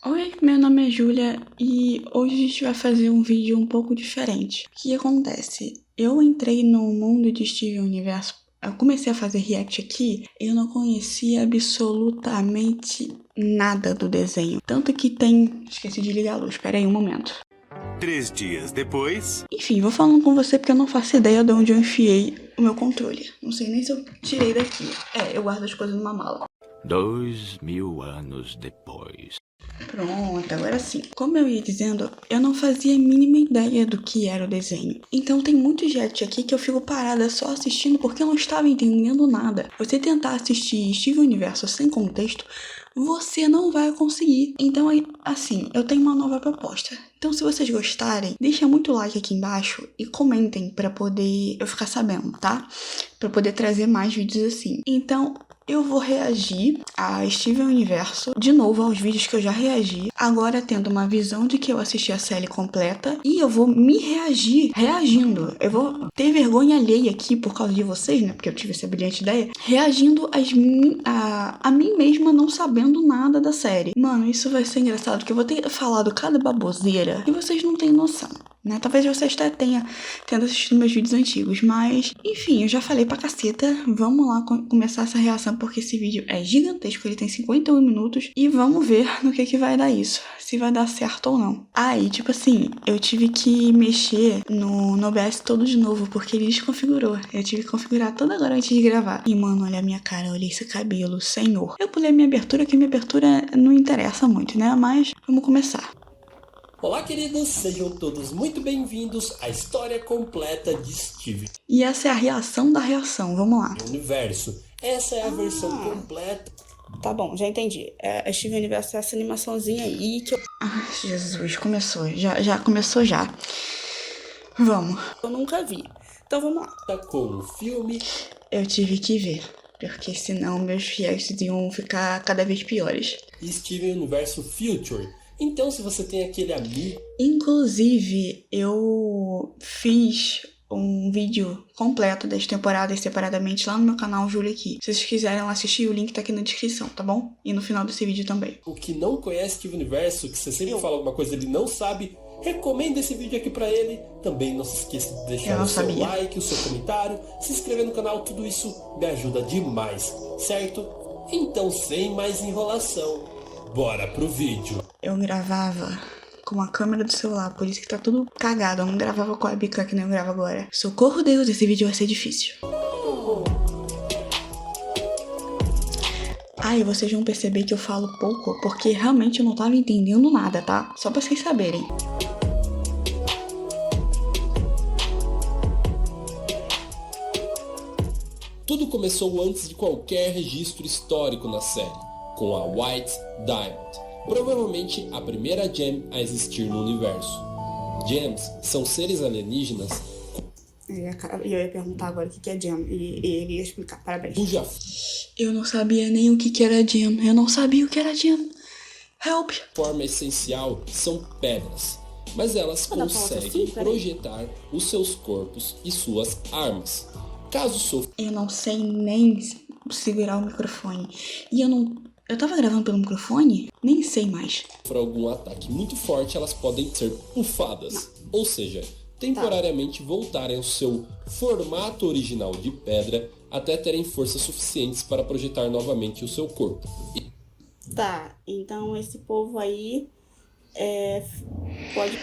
Oi, meu nome é Júlia e hoje a gente vai fazer um vídeo um pouco diferente. O que acontece? Eu entrei no mundo de Steven Universo, eu comecei a fazer react aqui, eu não conhecia absolutamente nada do desenho. Tanto que tem... Esqueci de ligar a luz, espera aí um momento. 3 dias depois... Enfim, vou falando com você porque eu não faço ideia de onde eu enfiei o meu controle. Não sei nem se eu tirei daqui. Eu guardo as coisas numa mala. 2000 anos depois... Pronto, agora sim. Como eu ia dizendo, eu não fazia a mínima ideia do que era o desenho. Então tem muitos react aqui que eu fico parada só assistindo porque eu não estava entendendo nada. Você tentar assistir Steven Universo sem contexto, você não vai conseguir. Então, assim, eu tenho uma nova proposta. Então, se vocês gostarem, deixa muito like aqui embaixo e comentem pra poder eu ficar sabendo, tá? Pra poder trazer mais vídeos assim. Então, eu vou reagir a Steven Universo, de novo aos vídeos que eu já reagi, agora tendo uma visão de que eu assisti a série completa, e eu vou me reagir reagindo. Eu vou ter vergonha alheia aqui por causa de vocês, né, porque eu tive essa brilhante ideia, reagindo a mim mesma não sabendo nada da série. Mano, isso vai ser engraçado, porque eu vou ter falado cada baboseira que vocês não têm noção. Né? Talvez vocês até tendo assistido meus vídeos antigos, mas enfim, eu já falei pra caceta. Vamos lá começar essa reação, porque esse vídeo é gigantesco, ele tem 51 minutos e vamos ver no que vai dar isso, se vai dar certo ou não. Aí, tipo assim, eu tive que mexer no OBS todo de novo, porque ele desconfigurou. Eu tive que configurar toda agora antes de gravar. E mano, olha a minha cara, olha esse cabelo, senhor. Eu pulei minha abertura, que minha abertura não interessa muito, né? Mas vamos começar. Olá, queridos, sejam todos muito bem-vindos à história completa de Steven. E essa é a reação da reação, vamos lá. Universo. Essa é a versão completa. Tá bom, já entendi. A Steven Universo é essa animaçãozinha aí que eu... Ai, Jesus, começou. Já começou já. Vamos. Eu nunca vi. Então vamos lá. Tá com o filme. Eu tive que ver, porque senão meus reacts iam ficar cada vez piores. Steven Universo Future. Então, se você tem aquele amigo... Inclusive, eu fiz um vídeo completo das temporadas separadamente lá no meu canal Júlia aqui. Se vocês quiserem lá assistir, o link tá aqui na descrição, tá bom? E no final desse vídeo também. O que não conhece Steven Universo, que você sempre fala alguma coisa ele não sabe, recomenda esse vídeo aqui pra ele. Também não se esqueça de deixar o seu like, o seu comentário, se inscrever no canal, tudo isso me ajuda demais, certo? Então, sem mais enrolação, bora pro vídeo. Eu gravava com a câmera do celular, por isso que tá tudo cagado. Eu não gravava com a webcam que nem eu gravo agora. Socorro Deus, esse vídeo vai ser difícil. Aí vocês vão perceber que eu falo pouco, porque realmente eu não tava entendendo nada, tá? Só pra vocês saberem. Tudo começou antes de qualquer registro histórico na série, com a White Diamond, provavelmente a primeira gem a existir no universo. Gems são seres alienígenas... Eu ia perguntar agora o que é gem, e ele ia explicar, parabéns. Cuja Eu não sabia nem o que era gem, eu não sabia o que era gem. Help! forma essencial são pedras, mas elas conseguem projetar os seus corpos e suas armas. Caso sofra... Eu não sei nem segurar o microfone. E eu tava gravando pelo microfone? Nem sei mais. Por algum ataque muito forte, elas podem ser pufadas, ou seja, temporariamente voltarem ao seu formato original de pedra até terem forças suficientes para projetar novamente o seu corpo. Tá, então esse povo aí pode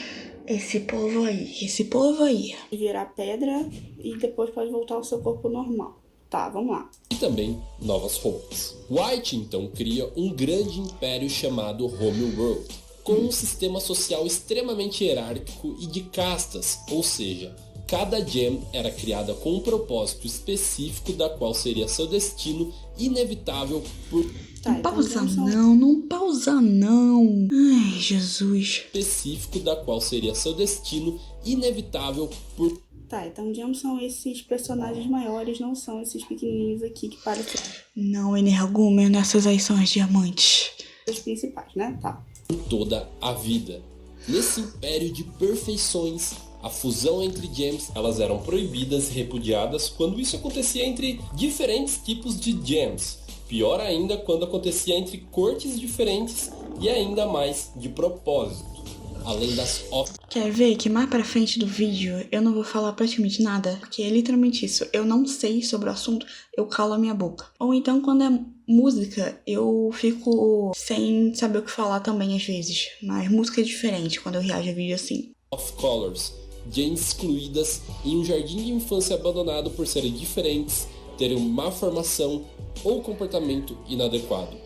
Esse povo aí. virar pedra e depois pode voltar ao seu corpo normal. Tá, vamos lá. E também novas roupas. White então cria um grande império chamado Homeworld, com um sistema social extremamente hierárquico e de castas, ou seja, cada gem era criada com um propósito específico da qual seria seu destino inevitável por... Não pausa não, não pausa não. Ai, Jesus. específico da qual seria seu destino inevitável por... Tá, então gems são esses personagens maiores, não são esses pequenininhos aqui que parecem Não, energúmeno, essas aí são as diamantes. os principais, né? Tá. toda a vida. Nesse império de perfeições, a fusão entre gems, elas eram proibidas e repudiadas quando isso acontecia entre diferentes tipos de gems. Pior ainda quando acontecia entre cortes diferentes e ainda mais de propósito. Além das Quer ver que mais pra frente do vídeo eu não vou falar praticamente nada? Porque é literalmente isso. Eu não sei sobre o assunto, eu calo a minha boca. Ou então quando é música, eu fico sem saber o que falar também às vezes. Mas música é diferente quando eu reajo a vídeo assim. off-colors, genes excluídas em um jardim de infância abandonado por serem diferentes, terem má formação ou comportamento inadequado.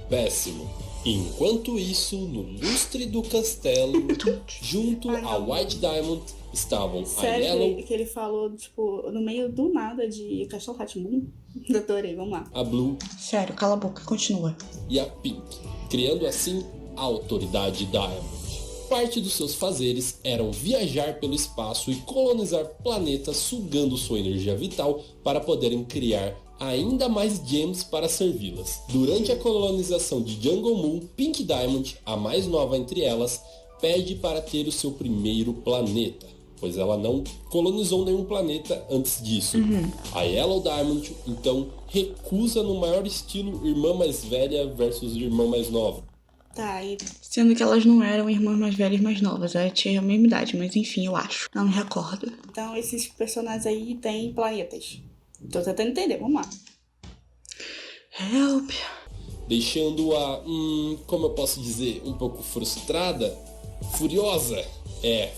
Péssimo. Enquanto isso, no lustre do castelo, junto a White Diamond, estavam a Sério Yellow, que ele falou, tipo, no meio do nada de Castelo Rá-Tim-Bum? Adorei, vamos lá. a Blue Sério, cala a boca, continua. e a Pink, criando assim a Autoridade Diamond. Parte dos seus fazeres eram viajar pelo espaço e colonizar planetas sugando sua energia vital para poderem criar ainda mais gems para servi-las. Durante a colonização de Jungle Moon, Pink Diamond, a mais nova entre elas, pede para ter o seu primeiro planeta, pois ela não colonizou nenhum planeta antes disso. A Yellow Diamond, então, recusa no maior estilo irmã mais velha versus irmã mais nova. Tá, e Sendo que elas não eram irmãs mais velhas e mais novas, elas tinham a mesma idade, mas enfim, eu acho. Não me recordo. então esses personagens aí têm planetas. Tô tentando entender, vamos lá. Help. Deixando-a, como eu posso dizer, um pouco frustrada, furiosa.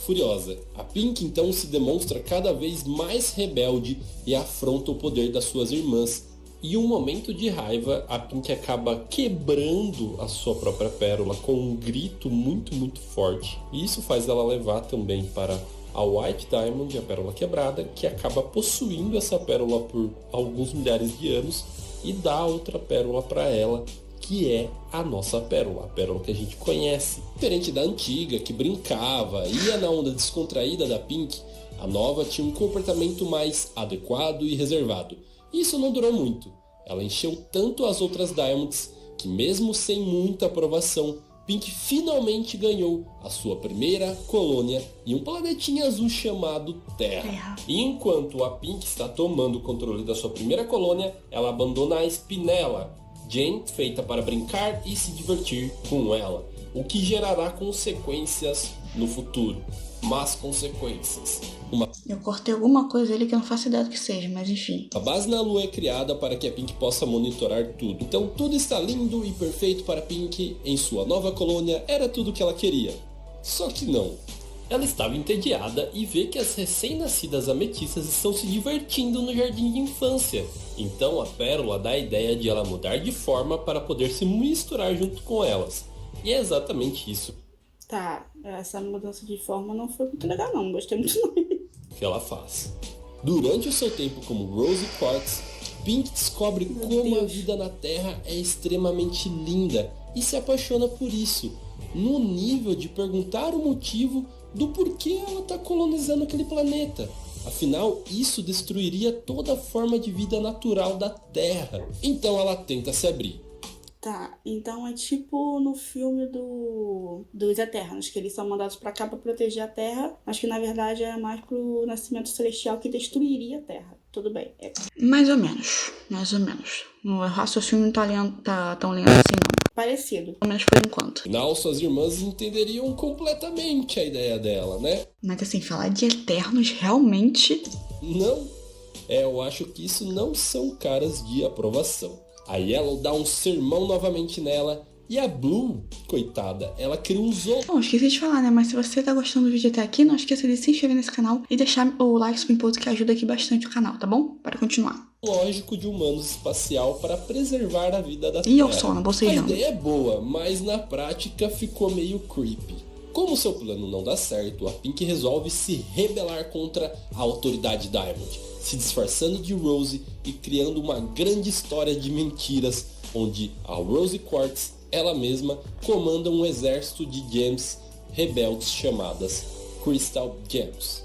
Furiosa. A Pink então se demonstra cada vez mais rebelde e afronta o poder das suas irmãs. E em um momento de raiva, a Pink acaba quebrando a sua própria pérola com um grito muito, muito forte. E isso faz ela levar também para a White Diamond, a pérola quebrada, que acaba possuindo essa pérola por alguns milhares de anos e dá outra pérola para ela, que é a nossa pérola, a pérola que a gente conhece. Diferente da antiga, que brincava, ia na onda descontraída da Pink, a nova tinha um comportamento mais adequado e reservado. Isso não durou muito. Ela encheu tanto as outras Diamonds que, mesmo sem muita aprovação, Pink finalmente ganhou a sua primeira colônia em um planetinha azul chamado Terra. E enquanto a Pink está tomando o controle da sua primeira colônia, ela abandona a Spinella, Jane feita para brincar e se divertir com ela, o que gerará consequências no futuro. Más consequências. Eu cortei alguma coisa ali que eu não faço ideia do que seja, mas enfim. A base na Lua é criada para que a Pink possa monitorar tudo. Então tudo está lindo e perfeito para Pink em sua nova colônia, era tudo o que ela queria. Só que não. Ela estava entediada e vê que as recém-nascidas ametistas estão se divertindo no jardim de infância. Então a Pérola dá a ideia de ela mudar de forma para poder se misturar junto com elas. E é exatamente isso Tá, essa mudança de forma não foi muito legal não gostei muito não. que ela faz. Durante o seu tempo como Rose Quartz, Pink descobre como a vida na Terra é extremamente linda e se apaixona por isso, no nível de perguntar o motivo do porquê ela está colonizando aquele planeta. Afinal, isso destruiria toda a forma de vida natural da Terra. Então ela tenta se abrir. Tá, então é tipo no filme dos Eternos, que eles são mandados pra cá pra proteger a Terra, mas que na verdade é mais pro nascimento celestial que destruiria a Terra. Tudo bem. Mais ou menos. Mais ou menos. O raciocínio não tá tão lento assim, não. Parecido. Pelo menos por enquanto. Afinal, suas irmãs entenderiam completamente a ideia dela, né? Mas assim, falar de Eternos realmente... Não, eu acho que isso não são caras de aprovação. A Yellow dá um sermão novamente nela e a Blue, coitada, ela cria um zoo. Bom, esqueci de falar, né? Mas se você tá gostando do vídeo até aqui, não esqueça de se inscrever nesse canal e deixar o like super que ajuda aqui bastante o canal, tá bom? Para continuar. Lógico de humanos espacial para preservar a vida da Terra. E eu sono, A bocejando. ideia é boa, mas na prática ficou meio creepy. Como seu plano não dá certo, a Pink resolve se rebelar contra a Autoridade Diamond, se disfarçando de Rose e criando uma grande história de mentiras, onde a Rose Quartz, ela mesma, comanda um exército de gems rebeldes chamadas Crystal Gems.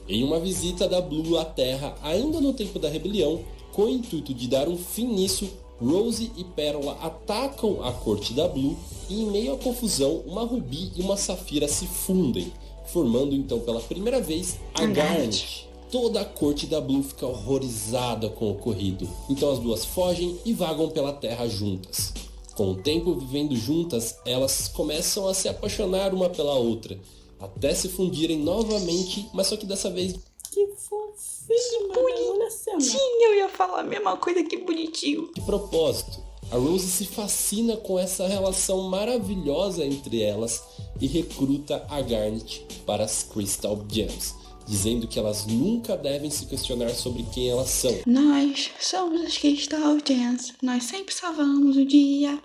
Em uma visita da Blue à Terra, ainda no tempo da rebelião, com o intuito de dar um fim nisso, Rose e Pérola atacam a corte da Blue e, em meio à confusão, uma Ruby e uma Safira se fundem, formando então pela primeira vez a Garnet. Toda a corte da Blue fica horrorizada com o ocorrido, então as duas fogem e vagam pela Terra juntas. Com o tempo vivendo juntas, elas começam a se apaixonar uma pela outra, até se fundirem novamente, mas só que dessa vez Que fofinho, meu Deus, olha a cena. Sim, eu ia falar a mesma coisa, que bonitinho. de propósito. A Rose se fascina com essa relação maravilhosa entre elas e recruta a Garnet para as Crystal Gems, dizendo que elas nunca devem se questionar sobre quem elas são. Nós somos as Crystal Gems, nós sempre salvamos o dia.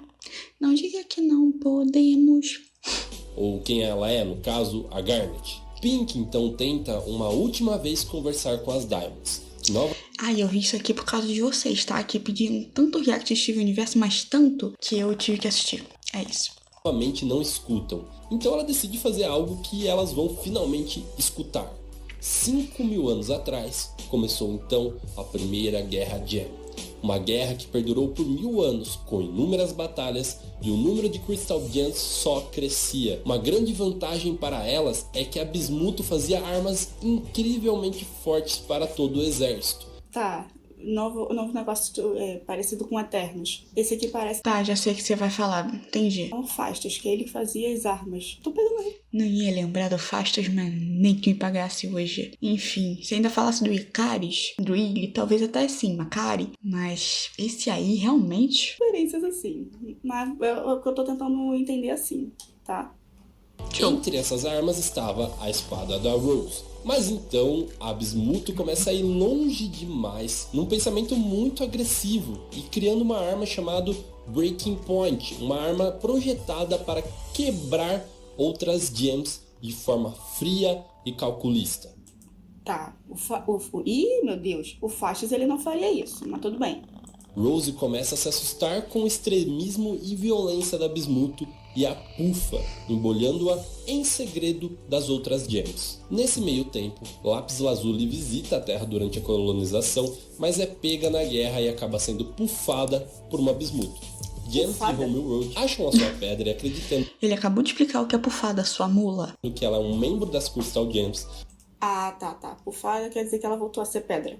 Não diga que não podemos. Ou quem ela é, no caso, a Garnet. Pink então tenta uma última vez conversar com as Diamonds. Ai, eu vi isso aqui por causa de vocês, tá? Que pediram tanto react de Steven Universo, mas tanto, que eu tive que assistir. É isso. Novamente não escutam. Então ela decide fazer algo que elas vão finalmente escutar. 5.000 anos atrás, começou então a Primeira Guerra Gem. Uma guerra que perdurou por 1000 anos, com inúmeras batalhas, e o número de Crystal Gems só crescia. Uma grande vantagem para elas é que a Bismuth fazia armas incrivelmente fortes para todo o exército. Tá, novo negócio parecido com Eternos. Esse aqui parece Tá, já sei o que você vai falar. Entendi. o Fastos, que ele fazia as armas. Tô pegando aí. Não ia lembrar do Fastos, mas nem que me pagasse hoje. Enfim, se ainda falasse do Icaris, do Igli, talvez até sim, Macari. Mas esse aí, realmente... Diferenças assim. Mas é o que eu tô tentando entender assim, tá? Entre essas armas estava a espada da Rose. Mas então a Bismuth começa a ir longe demais, num pensamento muito agressivo, e criando uma arma chamada Breaking Point, uma arma projetada para quebrar outras gems de forma fria e calculista. Tá, Ih, meu Deus, o Fastos ele não faria isso, mas tudo bem. Rose começa a se assustar com o extremismo e violência da Bismuth e a pufa, embolhando-a em segredo das outras gems. Nesse meio tempo, Lápis Lazuli visita a Terra durante a colonização, mas é pega na guerra e acaba sendo pufada por uma Bismuth. Gems e Homeworld acham a sua pedra e acreditando Ele acabou de explicar o que é pufada, sua mula. que ela é um membro das Crystal Gems, Ah, tá. Pufada quer dizer que ela voltou a ser pedra.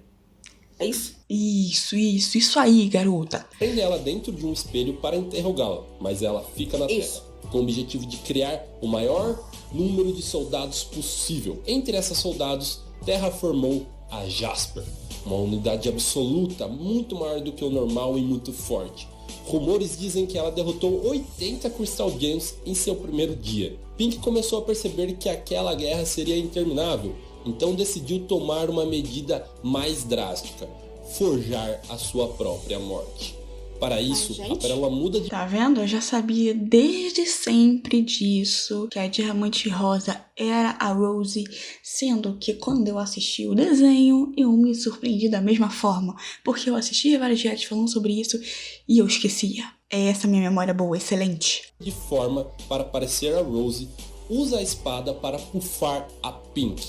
É isso? Isso aí, garota. prende ela dentro de um espelho para interrogá-la, mas ela fica na Isso. Terra, com o objetivo de criar o maior número de soldados possível. Entre esses soldados, Terra formou a Jasper, uma unidade absoluta, muito maior do que o normal e muito forte. Rumores dizem que ela derrotou 80 Crystal Gems em seu primeiro dia. Pink começou a perceber que aquela guerra seria interminável, então decidiu tomar uma medida mais drástica: forjar a sua própria morte. Para isso, a gente. Pérola muda de Tá vendo? Eu já sabia desde sempre disso, que a Diamante Rosa era a Rose, sendo que quando eu assisti o desenho, eu me surpreendi da mesma forma, porque eu assistia vários reacts falando sobre isso e eu esquecia. É essa minha memória boa, excelente. forma para parecer a Rose, usa a espada para pufar a Pink,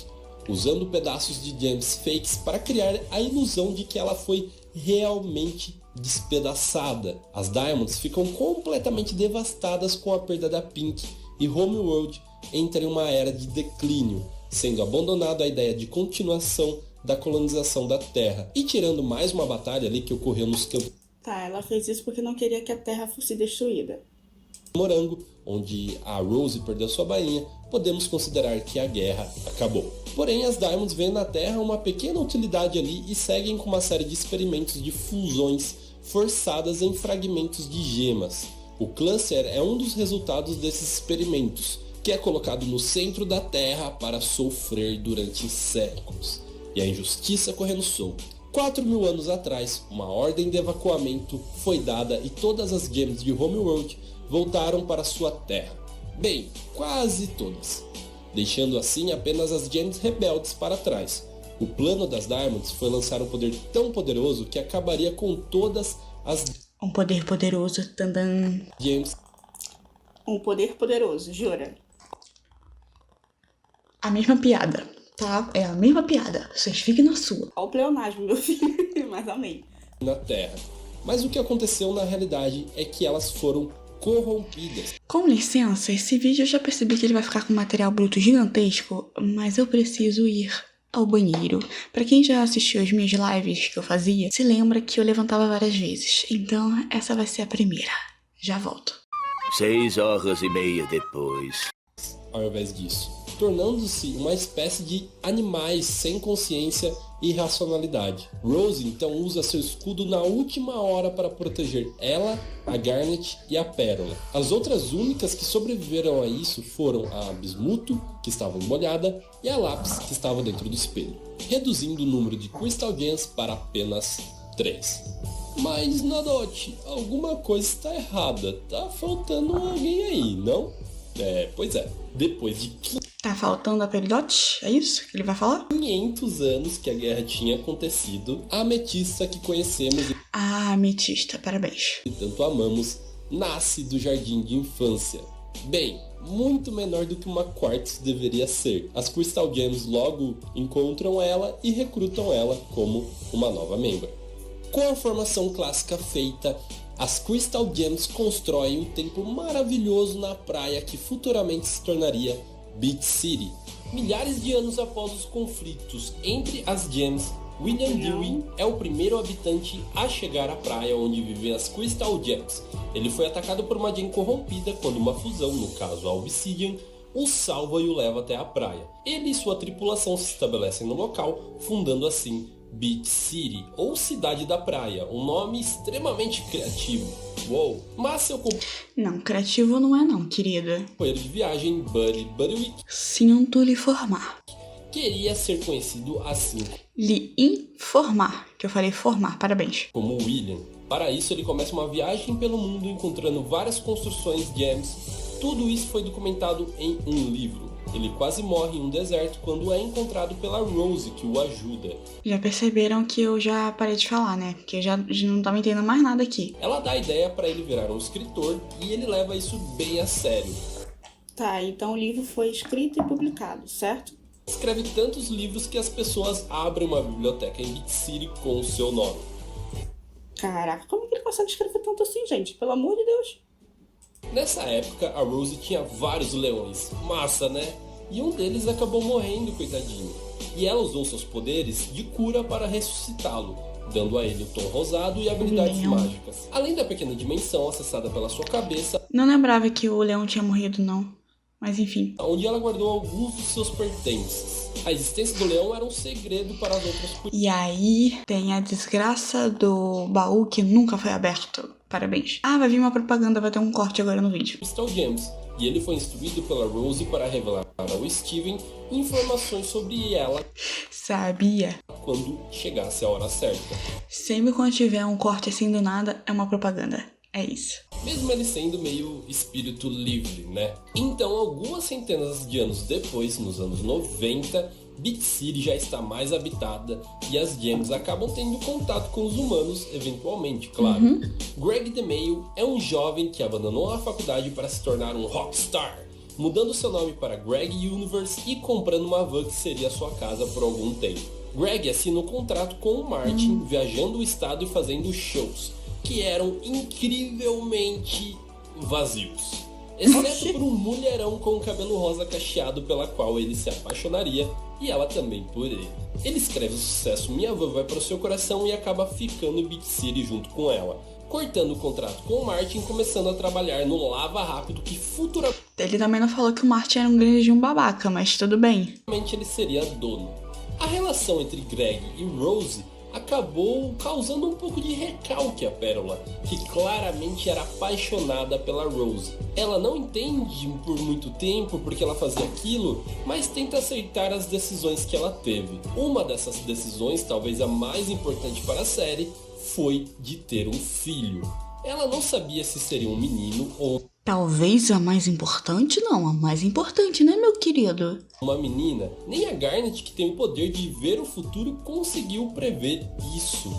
usando pedaços de gems fakes para criar a ilusão de que ela foi realmente despedaçada. As Diamonds ficam completamente devastadas com a perda da Pink e Homeworld entra em uma era de declínio, sendo abandonada a ideia de continuação da colonização da Terra e tirando mais uma batalha ali que ocorreu nos campos Tá, ela fez isso porque não queria que a Terra fosse destruída. Morango, onde a Rose perdeu sua bainha, podemos considerar que a guerra acabou. Porém, as Diamonds veem na Terra uma pequena utilidade ali e seguem com uma série de experimentos de fusões forçadas em fragmentos de gemas. O Cluster é um dos resultados desses experimentos, que é colocado no centro da Terra para sofrer durante séculos. E a injustiça correndo solta. 4.000 anos atrás, uma ordem de evacuamento foi dada e todas as gems de Homeworld voltaram para sua terra. Bem, quase todas, deixando assim apenas as gems rebeldes para trás. O plano das Diamonds foi lançar um poder tão poderoso que acabaria com todas as Um poder poderoso, tandam. gems Um poder poderoso, jura? A mesma piada, tá? É a mesma piada, vocês fiquem na sua. Olha o pleonasmo, meu filho. Mas amei. na Terra. Mas o que aconteceu na realidade é que elas foram corrompidas. Com licença, esse vídeo eu já percebi que ele vai ficar com material bruto gigantesco, mas eu preciso ir ao banheiro. Pra quem já assistiu as minhas lives que eu fazia, se lembra que eu levantava várias vezes. Então, essa vai ser a primeira. Já volto. 6 horas e meia depois. Ao invés disso, tornando-se uma espécie de animais sem consciência e racionalidade. Rose então usa seu escudo na última hora para proteger ela, a Garnet e a Pérola. As outras únicas que sobreviveram a isso foram a Bismuto, que estava molhada, e a Lápis, que estava dentro do espelho, reduzindo o número de Crystal Gems para apenas 3. Mas, Nadote, alguma coisa está errada. Tá faltando alguém aí, não? Pois é. Depois de Tá faltando a Peridote? É isso que ele vai falar? 500 anos que a guerra tinha acontecido, a ametista que conhecemos Ah, ametista, parabéns. e tanto amamos, nasce do jardim de infância. Bem, muito menor do que uma Quartz deveria ser. As Crystal Gems logo encontram ela e recrutam ela como uma nova membra. Com a formação clássica feita, as Crystal Gems constroem um templo maravilhoso na praia que futuramente se tornaria Beach City. Milhares de anos após os conflitos entre as Gems, William Dewey é o primeiro habitante a chegar à praia onde vivem as Crystal Gems. Ele foi atacado por uma Gem corrompida quando uma fusão, no caso a Obsidian, o salva e o leva até a praia. Ele e sua tripulação se estabelecem no local, fundando assim Beach City, ou Cidade da Praia, um nome extremamente criativo. Uou! Mas seu Não, criativo não é não, querida. companheiro de viagem, Buddy Buddywick, Sinto lhe informar. queria ser conhecido assim Lhe informar, que eu falei formar, parabéns. como William. Para isso, ele começa uma viagem pelo mundo encontrando várias construções gems. Tudo isso foi documentado em um livro. Ele quase morre em um deserto quando é encontrado pela Rose, que o ajuda. Já perceberam que eu já parei de falar, né? Porque eu já não tava entendendo mais nada aqui. Ela dá a ideia para ele virar um escritor e ele leva isso bem a sério. Tá, então o livro foi escrito e publicado, certo? Escreve tantos livros que as pessoas abrem uma biblioteca em Beach City com o seu nome. Caraca, como que ele consegue escrever tanto assim, gente? Pelo amor de Deus. Nessa época, a Rose tinha vários leões. Massa, né? E um deles acabou morrendo, coitadinho. E ela usou seus poderes de cura para ressuscitá-lo, dando a ele o tom rosado e habilidades Leão. mágicas. Além da pequena dimensão acessada pela sua cabeça, Não lembrava que o leão tinha morrido, não. Mas enfim. onde ela guardou alguns dos seus pertences. A existência do leão era um segredo para as outras E aí tem a desgraça do baú que nunca foi aberto. Parabéns. Ah, vai vir uma propaganda, vai ter um corte agora no vídeo. Crystal Gems, e ele foi instruído pela Rose para revelar ao Steven informações sobre ela Sabia. quando chegasse a hora certa. Sempre quando tiver um corte assim do nada, é uma propaganda. É isso. Mesmo ele sendo meio espírito livre, né? Então, algumas centenas de anos depois, nos anos 90, Beach City já está mais habitada e as Gems acabam tendo contato com os humanos, eventualmente, claro. Greg DeMayo é um jovem que abandonou a faculdade para se tornar um rockstar, mudando seu nome para Greg Universe e comprando uma van que seria sua casa por algum tempo. Greg assina um contrato com o Martin, viajando o estado e fazendo shows, que eram incrivelmente vazios. Exceto por um mulherão com o cabelo rosa cacheado pela qual ele se apaixonaria, e ela também por ele. Ele escreve o sucesso Minha Van Vai Para o Seu Coração e acaba ficando em Beach City junto com ela, cortando o contrato com o Martin e começando a trabalhar no Lava Rápido, que futuramente Ele também não falou que o Martin era um grande babaca, mas tudo bem. ele seria dono. A relação entre Greg e Rose acabou causando um pouco de recalque à Pérola, que claramente era apaixonada pela Rose. Ela não entende por muito tempo porque ela fazia aquilo, mas tenta aceitar as decisões que ela teve. Uma dessas decisões, talvez a mais importante para a série, foi de ter um filho. Ela não sabia se seria um menino ou Talvez a mais importante, não. A mais importante, né, meu querido? uma menina. Nem a Garnet, que tem o poder de ver o futuro, conseguiu prever isso.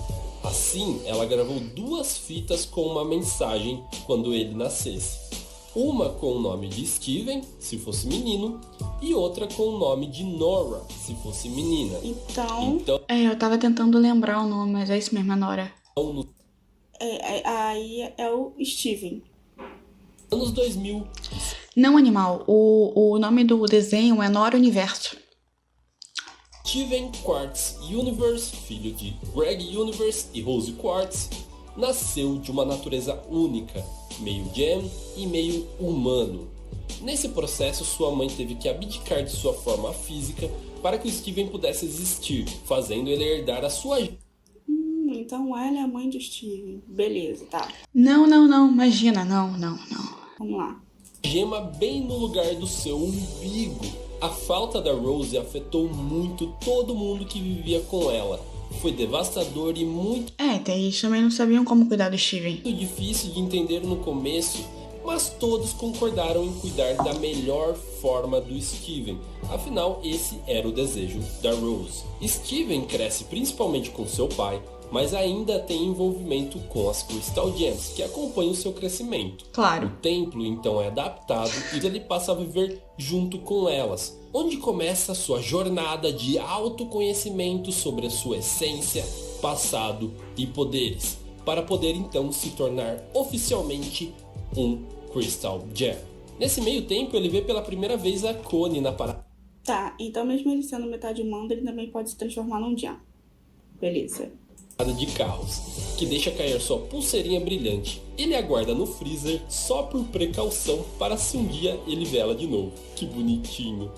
Assim, ela gravou 2 fitas com uma mensagem quando ele nascesse. Uma com o nome de Steven, se fosse menino, e outra com o nome de Nora, se fosse menina. Então, Então, Eu tava tentando lembrar o nome, mas é isso mesmo, é Nora. nos aí é o Steven. anos 2000, Não, animal. O nome do desenho é Nora Universo. Steven Quartz Universe, filho de Greg Universe e Rose Quartz, nasceu de uma natureza única, meio gem e meio humano. Nesse processo, sua mãe teve que abdicar de sua forma física para que o Steven pudesse existir, fazendo ele herdar a sua... Então ela é a mãe do Steven. Beleza, tá. Não, imagina, não. Vamos lá. Gema bem no lugar do seu umbigo. A falta da Rose afetou muito todo mundo que vivia com ela. Foi devastador e muito Eles também não sabiam como cuidar do Steven. difícil de entender no começo, mas todos concordaram em cuidar da melhor forma do Steven. Afinal, esse era o desejo da Rose. Steven cresce principalmente com seu pai, mas ainda tem envolvimento com as Crystal Gems, que acompanham seu crescimento. Claro. O templo então é adaptado e ele passa a viver junto com elas, onde começa sua jornada de autoconhecimento sobre a sua essência, passado e poderes, para poder então se tornar oficialmente um Crystal Gem. Nesse meio tempo ele vê pela primeira vez a Connie na parada Tá, então mesmo ele sendo metade humano, ele também pode se transformar num Gem. Beleza. de carros, que deixa cair sua pulseirinha brilhante. Ele aguarda no freezer só por precaução para se um dia ele vê ela de novo. Que bonitinho.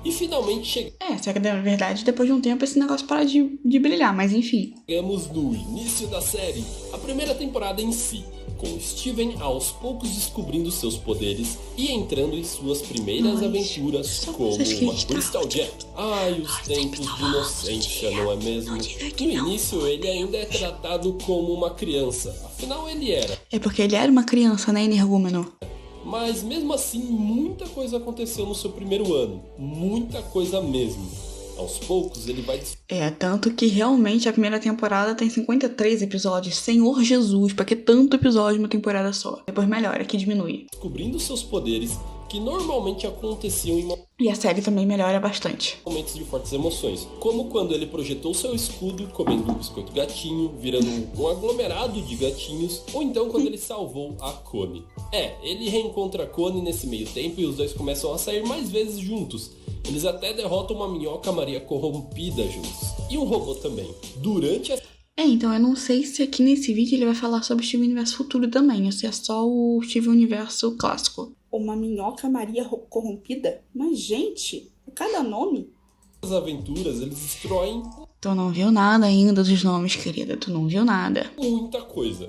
E finalmente Só que na verdade depois de um tempo esse negócio para de brilhar, mas enfim. chegamos no início da série, a primeira temporada em si, com Steven aos poucos descobrindo seus poderes e entrando em suas primeiras aventuras como uma Crystal Gem. Ai, os tempos de inocência, não é mesmo? No início ele ainda é tratado como uma criança, afinal ele era. É porque ele era uma criança, né, energúmeno? Mas mesmo assim, muita coisa aconteceu no seu primeiro ano, muita coisa mesmo. Aos poucos ele vai Tanto que realmente a primeira temporada tem 53 episódios. Senhor Jesus, pra que tanto episódio numa temporada só? Depois melhora, que diminui. descobrindo seus poderes que normalmente aconteciam em E a série também melhora bastante. momentos de fortes emoções, como quando ele projetou seu escudo comendo um biscoito gatinho, virando um aglomerado de gatinhos, ou então quando ele salvou a Connie. Ele reencontra a Connie nesse meio tempo e os dois começam a sair mais vezes juntos. Eles até derrotam uma minhoca Maria corrompida juntos, e um robô também. Durante a Então eu não sei se aqui nesse vídeo ele vai falar sobre o Steven Universo Futuro também, ou se é só o Steven Universo clássico. Uma minhoca Maria corrompida? Mas, gente, cada nome? as aventuras eles destroem Tu não viu nada ainda dos nomes, querida. Tu não viu nada. muita coisa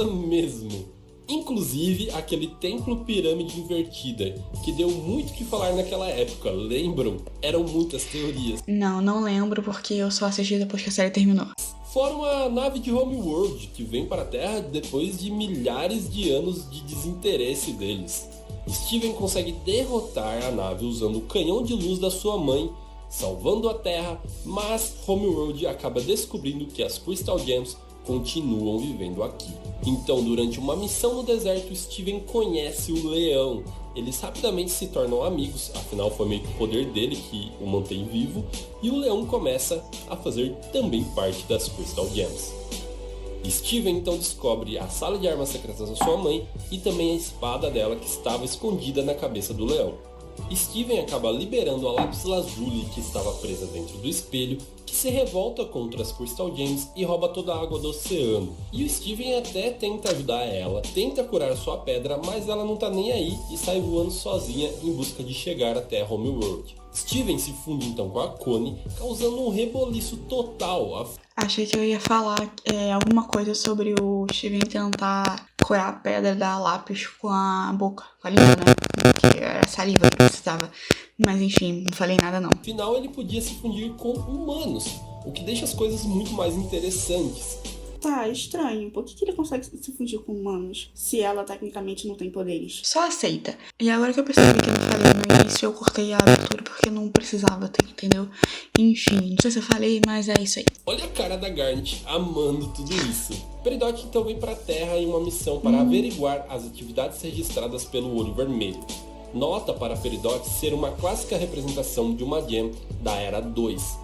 mesmo. Inclusive aquele templo pirâmide invertida, que deu muito o que falar naquela época, lembram? Eram muitas teorias. Não lembro porque eu só assisti depois que a série terminou. Fora uma nave de Homeworld, que vem para a Terra depois de milhares de anos de desinteresse deles. Steven consegue derrotar a nave usando o canhão de luz da sua mãe, salvando a Terra, mas Homeworld acaba descobrindo que as Crystal Gems continuam vivendo aqui. Então, durante uma missão no deserto, Steven conhece o leão. Eles rapidamente se tornam amigos, afinal foi meio que o poder dele que o mantém vivo, e o leão começa a fazer também parte das Crystal Gems. Steven então descobre a sala de armas secretas da sua mãe e também a espada dela que estava escondida na cabeça do leão. Steven acaba liberando a Lápis Lazuli que estava presa dentro do espelho, que se revolta contra as Crystal Gems e rouba toda a água do oceano. E o Steven até tenta ajudar ela, tenta curar sua pedra, mas ela não tá nem aí e sai voando sozinha em busca de chegar até Homeworld. Steven se funde então com a Connie, causando um reboliço total. Achei que eu ia falar alguma coisa sobre o Steven tentar curar a pedra da lápis com a boca, com a língua, né? Porque era a saliva que precisava. Mas enfim, não falei nada não. Afinal, ele podia se fundir com humanos, o que deixa as coisas muito mais interessantes. Tá, estranho. Por que ele consegue se fundir com humanos se ela tecnicamente não tem poderes? Só aceita. E agora que eu percebi que eu não falei no início, eu cortei a abertura porque não precisava ter, entendeu? Enfim, não sei se eu falei, mas é isso aí. Olha a cara da Garnet amando tudo isso. Peridot então vem para a Terra em uma missão para averiguar as atividades registradas pelo Olho Vermelho. Nota para Peridot ser uma clássica representação de uma gem da Era 2,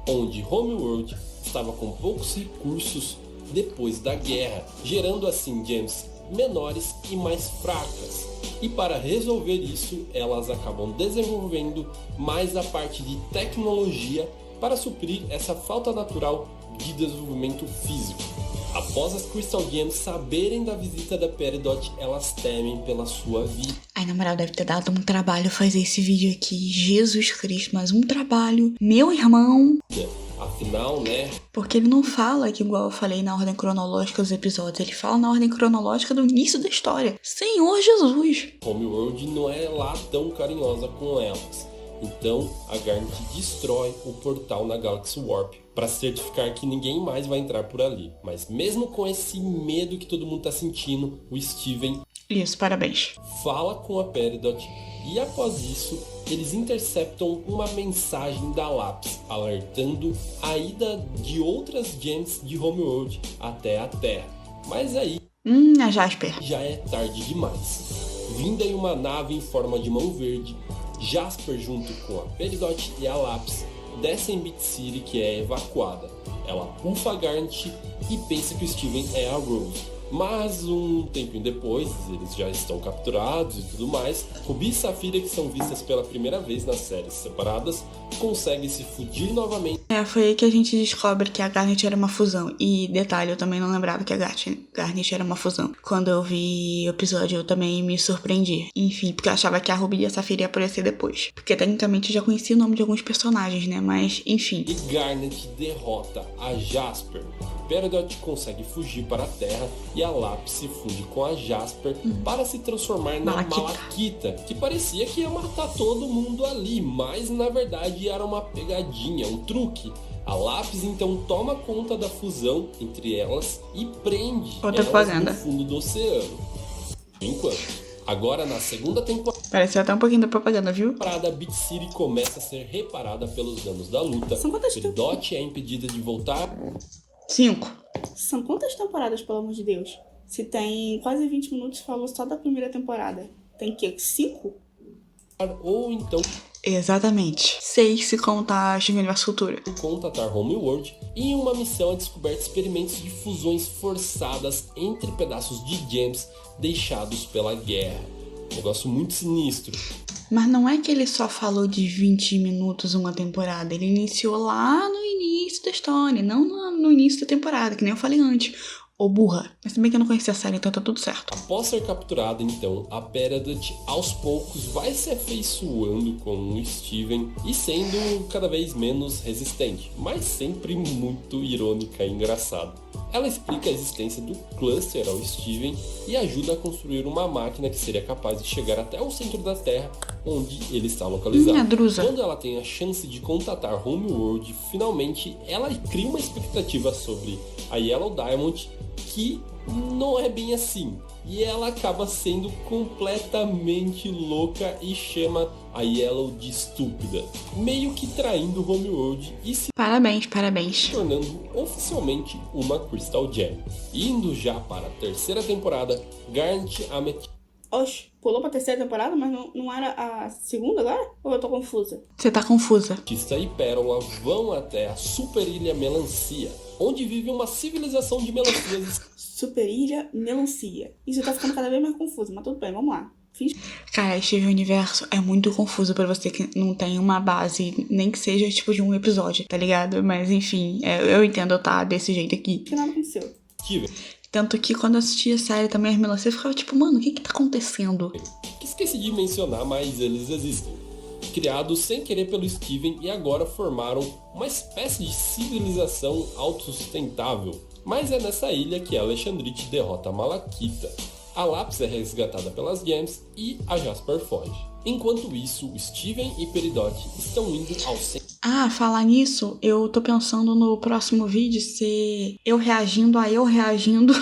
onde Homeworld estava com poucos recursos depois da guerra, gerando assim gems menores e mais fracas. E para resolver isso, elas acabam desenvolvendo mais a parte de tecnologia para suprir essa falta natural de desenvolvimento físico. Após as Crystal Gems saberem da visita da Peridot, elas temem pela sua vida. Ai, na moral, deve ter dado um trabalho fazer esse vídeo aqui. Jesus Cristo, mas um trabalho. Meu irmão. Afinal, né? Porque ele não fala que, igual eu falei, na ordem cronológica dos episódios. Ele fala na ordem cronológica do início da história. Senhor Jesus! Homeworld não é lá tão carinhosa com elas. Então, a Garnet destrói o portal na Galaxy Warp para certificar que ninguém mais vai entrar por ali. Mas mesmo com esse medo que todo mundo tá sentindo, o Steven... Isso, parabéns. Fala com a Peridot e após isso, eles interceptam uma mensagem da Lapis, alertando a ida de outras gems de Homeworld até a Terra. Mas aí... A Jasper. Já é tarde demais. Vinda em uma nave em forma de mão verde, Jasper, junto com a Peridot e a Lapis, desce em Beat City, que é evacuada. Ela bufa a Garnet e pensa que o Steven é a Rose. Mas um tempinho depois, eles já estão capturados e tudo mais. Ruby e Safira, que são vistas pela primeira vez nas séries separadas, conseguem se fugir novamente. Foi aí que a gente descobre que a Garnet era uma fusão. E detalhe, eu também não lembrava que a Garnet era uma fusão. Quando eu vi o episódio, eu também me surpreendi. Enfim, porque eu achava que a Ruby e a Safira ia aparecer depois. Porque tecnicamente eu já conhecia o nome de alguns personagens, né? Mas, enfim. E Garnet derrota a Jasper. Peridot consegue fugir para a Terra e a Lapis se funde com a Jasper para se transformar na Malakita, que parecia que ia matar todo mundo ali, mas na verdade era uma pegadinha, um truque. A Lapis então toma conta da fusão entre elas e prende elas no fundo do oceano. Enquanto, agora na segunda temporada, pareceu até um pouquinho da propaganda, viu? A Beat City começa a ser reparada pelos danos da luta. Peridot é impedida de voltar. 5. São quantas temporadas, pelo amor de Deus? Se tem quase 20 minutos, falou só da primeira temporada. Tem que 5? Ou então... Exatamente. 6 se contar Steven Universo Futuro. Contatar Homeworld e em uma missão é descoberta experimentos de fusões forçadas entre pedaços de gems deixados pela guerra. Um negócio muito sinistro. Mas não é que ele só falou de 20 minutos uma temporada. Ele iniciou lá no início da história, não no início da temporada, que nem eu falei antes. Ô burra. Mas também que eu não conhecia a série, então tá tudo certo. Após ser capturada, então, a Peridot aos poucos vai se afeiçoando com o Steven e sendo cada vez menos resistente, mas sempre muito irônica e engraçada. Ela explica a existência do cluster ao Steven e ajuda a construir uma máquina que seria capaz de chegar até o centro da Terra, onde ele está localizado. Quando ela tem a chance de contatar Homeworld, finalmente ela cria uma expectativa sobre a Yellow Diamond que não é bem assim. E ela acaba sendo completamente louca e chama a Yellow de estúpida, meio que traindo Homeworld e se Parabéns. tornando oficialmente uma Crystal Gem. Indo já para a terceira temporada, Garnet, Amethyst... Oxe, pulou pra terceira temporada, mas não era a segunda agora? Ou eu tô confusa? Você tá confusa. Amethyst e Pérola vão até a Super Ilha Melancia, onde vive uma civilização de melancias. Super Ilha Melancia. Isso tá ficando cada vez mais confuso, mas tudo bem, vamos lá. Cara, Steven Universo é muito confuso pra você que não tem uma base, nem que seja tipo de um episódio, tá ligado? Mas enfim, eu entendo tá desse jeito aqui. Que nada aconteceu. Tanto que quando eu assistia a série também, as melancias ficava tipo, mano, o que tá acontecendo? Esqueci de mencionar, mas eles existem. Criados sem querer pelo Steven e agora formaram uma espécie de civilização autossustentável. Mas é nessa ilha que a Alexandrite derrota a Malakita. A Lapis é resgatada pelas Gems e a Jasper foge. Enquanto isso, Steven e Peridot estão indo ao centro. Falar nisso, eu tô pensando no próximo vídeo ser eu reagindo a eu reagindo.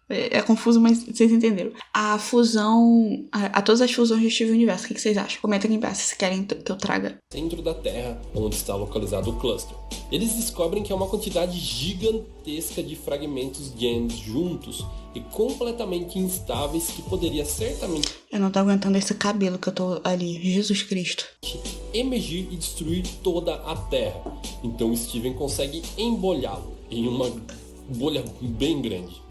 É confuso, mas vocês entenderam. A fusão, a todas as fusões do Steven Universo. O que vocês acham? Comenta aqui embaixo se querem que eu traga. Centro da Terra, onde está localizado o cluster. Eles descobrem que é uma quantidade gigantesca de fragmentos gems juntos e completamente instáveis que poderia certamente... Eu não tô aguentando esse cabelo que eu tô ali. Jesus Cristo. ...emergir e destruir toda a Terra. Então Steven consegue embolhá-lo em uma bolha bem grande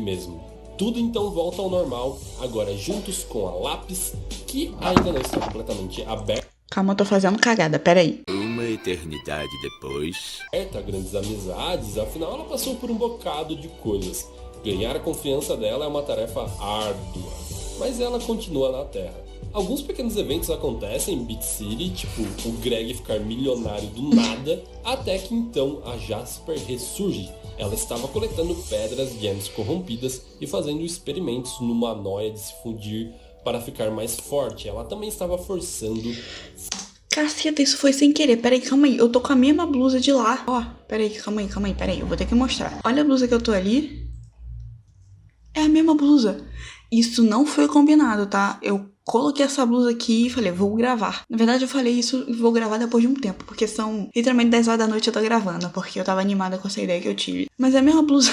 mesmo. Tudo então volta ao normal, agora juntos com a Lapis, que ainda não está completamente aberta. Calma, eu tô fazendo cagada, peraí. Uma eternidade depois. Grandes amizades, afinal ela passou por um bocado de coisas. Ganhar a confiança dela é uma tarefa árdua, mas ela continua na Terra. Alguns pequenos eventos acontecem em Beat City, tipo o Greg ficar milionário do nada, até que então a Jasper ressurge. Ela estava coletando pedras gems corrompidas e fazendo experimentos numa noia de se fundir para ficar mais forte. Ela também estava forçando... Caceta, isso foi sem querer. Peraí, calma aí. Eu tô com a mesma blusa de lá. Ó, peraí, calma aí. Eu vou ter que mostrar. Olha a blusa que eu tô ali. É a mesma blusa. Isso não foi combinado, tá? Eu coloquei essa blusa aqui e falei, vou gravar. Na verdade, eu falei isso e vou gravar depois de um tempo. Porque são literalmente 10 horas da noite eu tô gravando. Porque eu tava animada com essa ideia que eu tive. Mas é a mesma blusa.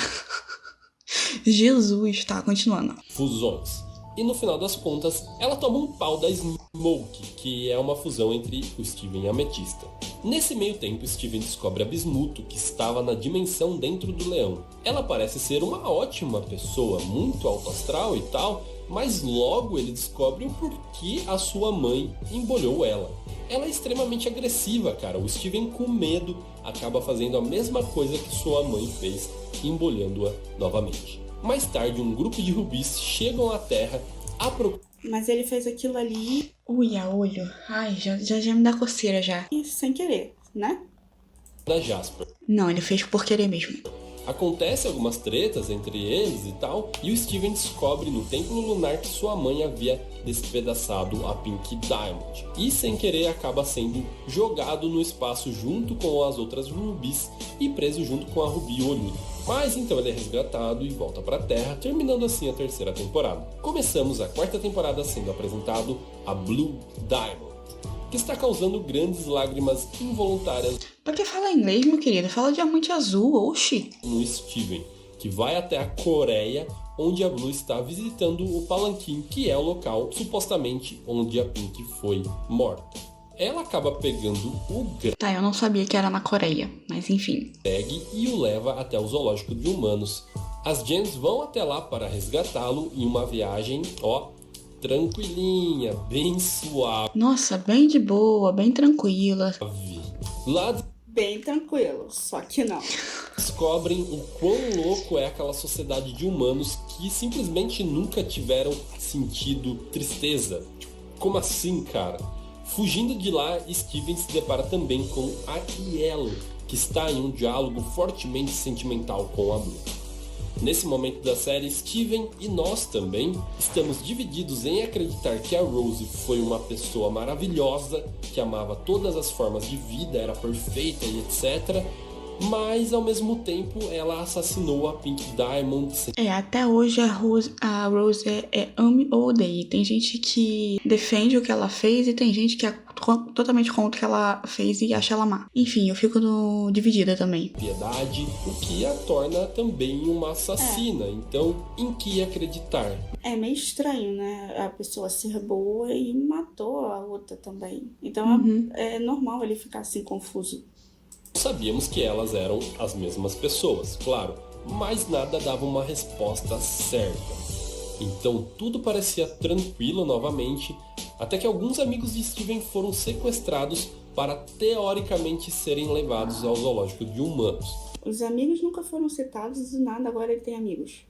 Jesus, tá, continuando. Fusões. E no final das contas, ela toma um pau da Smoke, que é uma fusão entre o Steven e a Ametista. Nesse meio tempo, Steven descobre a Bismuto, que estava na dimensão dentro do leão. Ela parece ser uma ótima pessoa, muito alto astral e tal, mas logo ele descobre o porquê a sua mãe embolhou ela. Ela é extremamente agressiva, cara. O Steven, com medo, acaba fazendo a mesma coisa que sua mãe fez, embolhando-a novamente. Mais tarde, um grupo de rubis chegam à Terra à procura. Mas ele fez aquilo ali... Ui, a olho. Ai, já me dá coceira já. E sem querer, né? Da Jasper. Não, ele fez por querer mesmo. Acontece algumas tretas entre eles e tal, e o Steven descobre no templo lunar que sua mãe havia despedaçado a Pink Diamond. E sem querer acaba sendo jogado no espaço junto com as outras rubis e preso junto com a Rubi Olhuda. Mas então ele é resgatado e volta para a Terra, terminando assim a terceira temporada. Começamos a quarta temporada sendo apresentado a Blue Diamond, que está causando grandes lágrimas involuntárias. Pra que falar inglês, meu querido? Fala diamante azul, oxi. No Steven, que vai até a Coreia, onde a Blue está visitando o Palanquin, que é o local, supostamente, onde a Pink foi morta. Ela acaba pegando o Tá, eu não sabia que era na Coreia, mas enfim. Greg e o leva até o zoológico de humanos. As Gems vão até lá para resgatá-lo em uma viagem, tranquilinha, bem suave. Nossa, bem de boa, bem tranquila. Lá Bem tranquilo, só que não. descobrem o quão louco é aquela sociedade de humanos que simplesmente nunca tiveram sentido tristeza. Como assim, cara? Fugindo de lá, Steven se depara também com a Yellow, que está em um diálogo fortemente sentimental com a Blue. Nesse momento da série, Steven e nós também estamos divididos em acreditar que a Rose foi uma pessoa maravilhosa, que amava todas as formas de vida, era perfeita e etc. Mas ao mesmo tempo ela assassinou a Pink Diamond. Até hoje a Rose é ame ou odeie. Tem gente que defende o que ela fez e tem gente que é totalmente contra o que ela fez e acha ela má. Enfim, eu fico dividida também. Piedade, o que a torna também uma assassina. Então, em que acreditar? É meio estranho, né? A pessoa ser boa e matou a outra também. Então é normal ele ficar assim confuso. Sabíamos que elas eram as mesmas pessoas, claro, mas nada dava uma resposta certa. Então tudo parecia tranquilo novamente, até que alguns amigos de Steven foram sequestrados para teoricamente serem levados ao zoológico de humanos. Os amigos nunca foram citados e nada, agora ele tem amigos.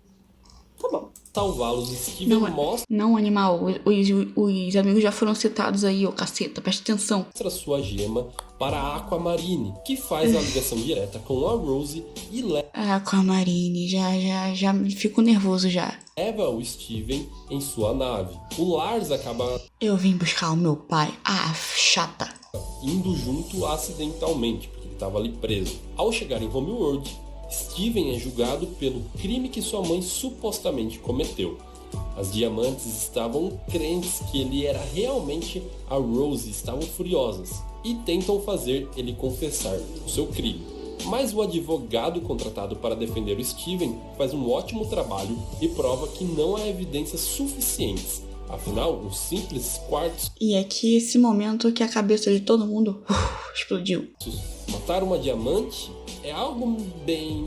Tá bom. Salvá-los, Steven mostra Não, animal, os amigos já foram citados aí, ô caceta, presta atenção. sua gema para a Aquamarine, que faz a ligação direta com a Rose e Aquamarine, já fico nervoso já. leva o Steven em sua nave. O Lars acaba Eu vim buscar o meu pai. Chata. indo junto acidentalmente, porque ele estava ali preso. Ao chegar em Homeworld, Steven é julgado pelo crime que sua mãe supostamente cometeu. As diamantes estavam crentes que ele era realmente a Rose, estavam furiosas e tentam fazer ele confessar o seu crime. Mas o advogado contratado para defender o Steven faz um ótimo trabalho e prova que não há evidências suficientes. Afinal, um simples quartzo... E é que esse momento que a cabeça de todo mundo explodiu. Matar uma diamante é algo bem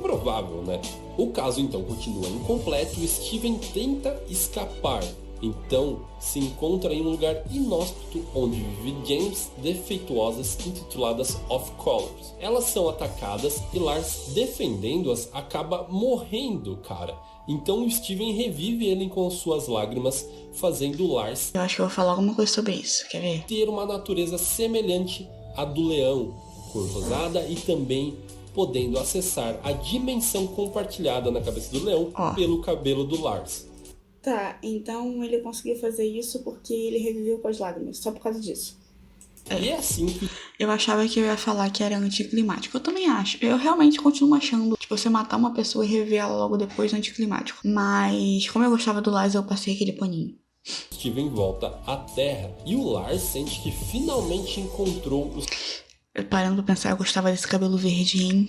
provável, né? O caso então continua incompleto e Steven tenta escapar. Então, se encontra em um lugar inóspito onde vivem gems defeituosas intituladas Off-Colors. Elas são atacadas e Lars, defendendo-as, acaba morrendo, cara. Então o Steven revive ele com suas lágrimas, fazendo Lars Eu acho que eu vou falar alguma coisa sobre isso, quer ver? ter uma natureza semelhante à do leão, cor rosada, e também podendo acessar a dimensão compartilhada na cabeça do leão pelo cabelo do Lars. Tá, então ele conseguiu fazer isso porque ele reviveu com as lágrimas, só por causa disso. E é assim que Eu achava que eu ia falar que era anticlimático. Eu também acho. Eu realmente continuo achando que você matar uma pessoa e reviver ela logo depois é anticlimático. Mas como eu gostava do Lars, eu passei aquele paninho. Steven volta à Terra e o Lars sente que finalmente encontrou o Parando pra pensar, eu gostava desse cabelo verde, hein?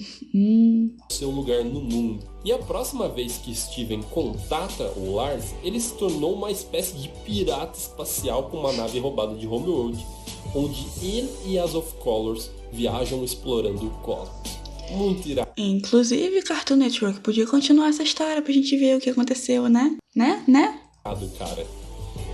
seu lugar no mundo. E a próxima vez que Steven contata o Lars, ele se tornou uma espécie de pirata espacial com uma nave roubada de Homeworld, onde ele e as Off-Colors viajam explorando o cosmos. Muito irado, Inclusive, Cartoon Network podia continuar essa história pra gente ver o que aconteceu, né? cara.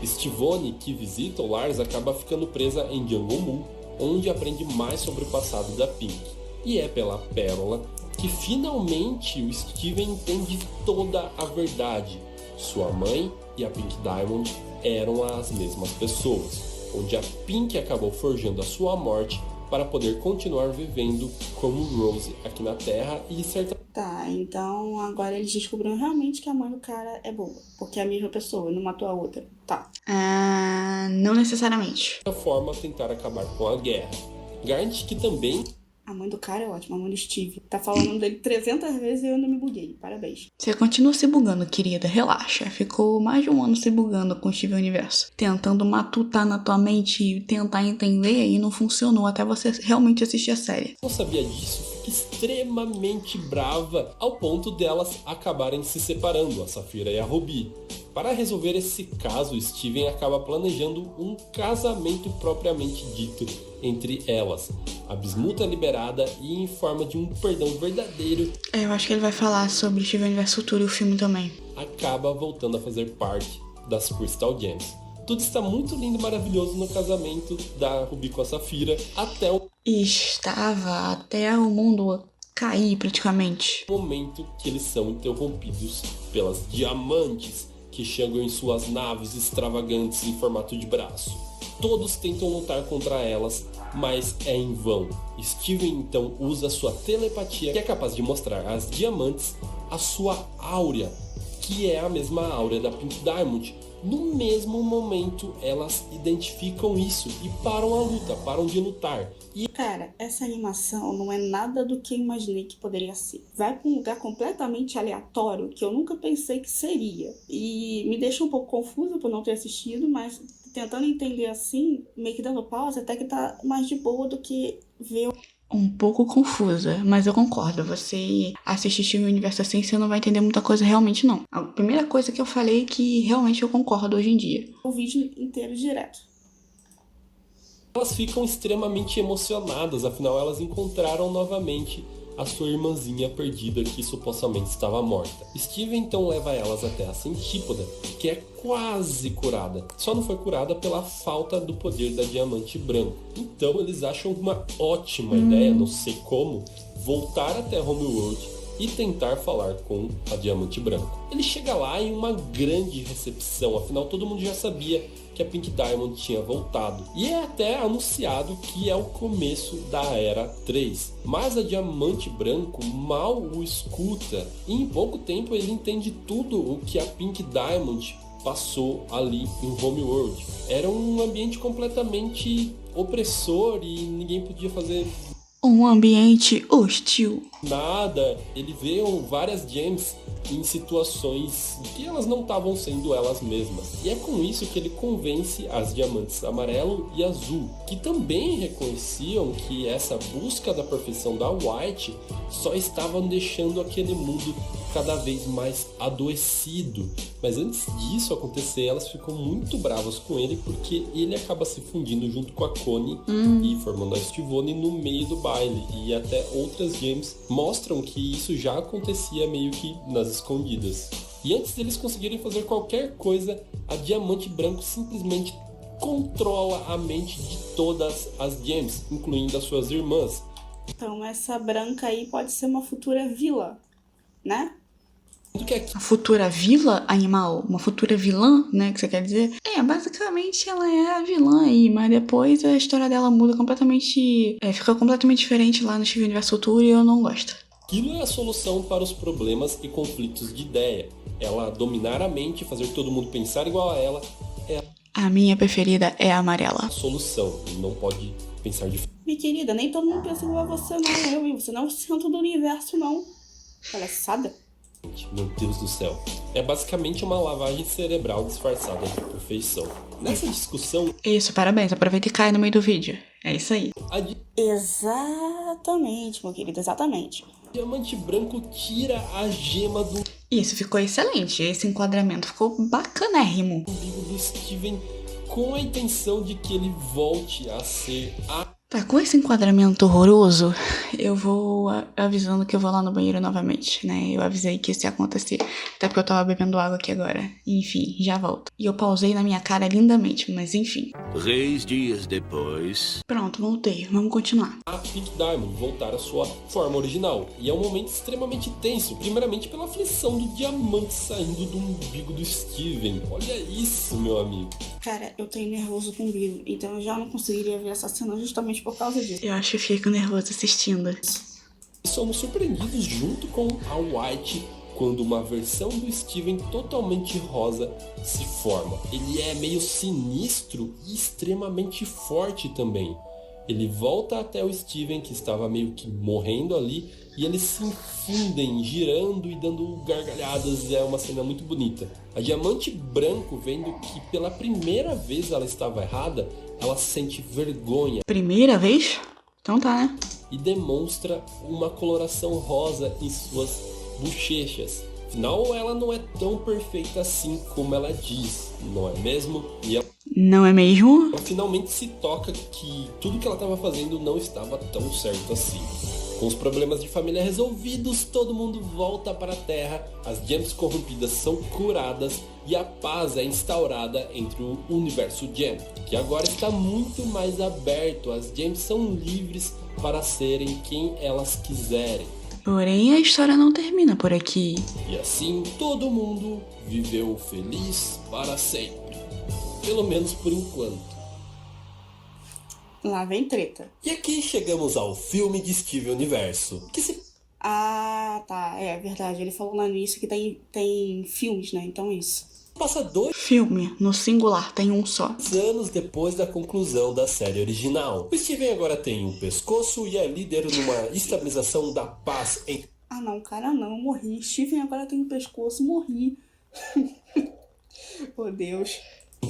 Stivone, que visita o Lars, acaba ficando presa em Jungle Moon, onde aprende mais sobre o passado da Pink. E é pela Pérola que finalmente o Steven entende toda a verdade. Sua mãe e a Pink Diamond eram as mesmas pessoas, onde a Pink acabou forjando a sua morte para poder continuar vivendo como Rose aqui na Terra e certa Tá, então agora eles descobriram realmente que a mãe do cara é boa, porque é a mesma pessoa, não matou a outra. Tá. Não necessariamente. forma tentar acabar com a guerra. Garnet, que também A mãe do cara é ótima, a mãe do Steve. Tá falando o nome dele 300 vezes e eu ainda me buguei. Parabéns. Você continua se bugando, querida. Relaxa. Ficou mais de um ano se bugando com o Steven Universo. Tentando matutar na tua mente e tentar entender e não funcionou até você realmente assistir a série. não sabia disso, fica extremamente brava ao ponto delas acabarem se separando, a Safira e a Ruby. Para resolver esse caso, Steven acaba planejando um casamento propriamente dito entre elas. A Bismuth é liberada e em forma de um perdão verdadeiro, Eu acho que ele vai falar sobre Steven Universo Futuro e o filme também. acaba voltando a fazer parte das Crystal Gems. Tudo está muito lindo e maravilhoso no casamento da Ruby com a Safira, até o Estava até o mundo cair praticamente. momento que eles são interrompidos pelas diamantes que chegam em suas naves extravagantes em formato de braço. Todos tentam lutar contra elas, mas é em vão. Steven então usa sua telepatia, que é capaz de mostrar às diamantes a sua áurea, que é a mesma áurea da Pink Diamond. No mesmo momento, elas identificam isso e param a luta, param de lutar. E Cara, essa animação não é nada do que eu imaginei que poderia ser. Vai pra um lugar completamente aleatório que eu nunca pensei que seria. E me deixa um pouco confusa por não ter assistido, mas tentando entender assim, meio que dando pausa, até que tá mais de boa do que ver Um pouco confusa, mas eu concordo. Você assistir Steven Universo assim, você não vai entender muita coisa realmente, não. A primeira coisa que eu falei é que realmente eu concordo hoje em dia. o vídeo inteiro direto. elas ficam extremamente emocionadas, afinal elas encontraram novamente a sua irmãzinha perdida que supostamente estava morta. Steven então leva elas até a Centípoda, que é quase curada. Só não foi curada pela falta do poder da Diamante Branco. Então eles acham uma ótima ideia, não sei como, voltar até Homeworld e tentar falar com a Diamante Branco. Ele chega lá em uma grande recepção, afinal todo mundo já sabia que a Pink Diamond tinha voltado. E é até anunciado que é o começo da Era 3. Mas a Diamante Branco mal o escuta. E em pouco tempo ele entende tudo o que a Pink Diamond passou ali em Homeworld. Era um ambiente completamente opressor e ninguém podia fazer Um ambiente hostil. nada. Ele vê várias gems em situações que elas não estavam sendo elas mesmas. E é com isso que ele convence as diamantes amarelo e azul, que também reconheciam que essa busca da perfeição da White só estavam deixando aquele mundo cada vez mais adoecido. Mas antes disso acontecer, elas ficam muito bravas com ele, porque ele acaba se fundindo junto com a Connie e formando a Stivone no meio do baile. E até outras gems mostram que isso já acontecia meio que nas escondidas. E antes deles conseguirem fazer qualquer coisa, a Diamante Branco simplesmente controla a mente de todas as Gems, incluindo as suas irmãs. Então essa branca aí pode ser uma futura vilã, né? A futura vila animal, uma futura vilã, né, que você quer dizer? Basicamente ela é a vilã aí, mas depois a história dela muda completamente, fica completamente diferente lá no Steven Universe Futuro e eu não gosto. Aquilo é a solução para os problemas e conflitos de ideia. Ela dominar a mente, fazer todo mundo pensar igual a ela, é A minha preferida é a amarela. a solução. Não pode pensar diferente. Minha querida, nem todo mundo pensa igual a você não, você não é o centro do universo não. Palhaçada. Meu Deus do céu. É basicamente uma lavagem cerebral disfarçada de perfeição. Nessa discussão, Isso, parabéns, aproveita e cai no meio do vídeo. É isso aí. a Exatamente, meu querido, exatamente. Diamante Branco tira a gema do Isso, ficou excelente. Esse enquadramento ficou bacanérrimo. umbigo do Steven com a intenção de que ele volte a ser a... Tá, com esse enquadramento horroroso, eu vou avisando que eu vou lá no banheiro novamente, né? Eu avisei que isso ia acontecer, até porque eu tava bebendo água aqui agora. Enfim, já volto. E eu pausei na minha cara lindamente, mas enfim. 3 dias depois. Pronto, voltei. Vamos continuar. a Pink Diamond voltar à sua forma original. E é um momento extremamente tenso, primeiramente pela aflição do diamante saindo do umbigo do Steven. Olha isso, meu amigo. Cara, eu tenho nervoso com o umbigo, então eu já não conseguiria ver essa cena justamente por causa disso. Eu acho que fico nervoso assistindo. E somos surpreendidos junto com a White quando uma versão do Steven totalmente rosa se forma. Ele é meio sinistro e extremamente forte também. Ele volta até o Steven, que estava meio que morrendo ali, e eles se infundem, girando e dando gargalhadas. É uma cena muito bonita. A Diamante Branco, vendo que pela primeira vez ela estava errada, ela sente vergonha Primeira vez? Então tá, né? e demonstra uma coloração rosa em suas bochechas. Afinal, ela não é tão perfeita assim como ela diz, não é mesmo? E ela Não é mesmo? finalmente se toca que tudo que ela estava fazendo não estava tão certo assim. Com os problemas de família resolvidos, todo mundo volta para a Terra, as Gems corrompidas são curadas e a paz é instaurada entre o universo Gem, que agora está muito mais aberto. As Gems são livres para serem quem elas quiserem. Porém, a história não termina por aqui. E assim todo mundo viveu feliz para sempre. Pelo menos por enquanto. Lá vem treta. E aqui chegamos ao filme de Steven Universo, que se Ah, tá, é verdade. Ele falou lá no início que tem filmes, né? Então isso. passa 2 Filme, no singular, tem um só. anos depois da conclusão da série original. O Steven agora tem um pescoço e é líder numa estabilização da paz entre Ah, não, cara, não, morri. Steven agora tem um pescoço, morri. Oh, Deus.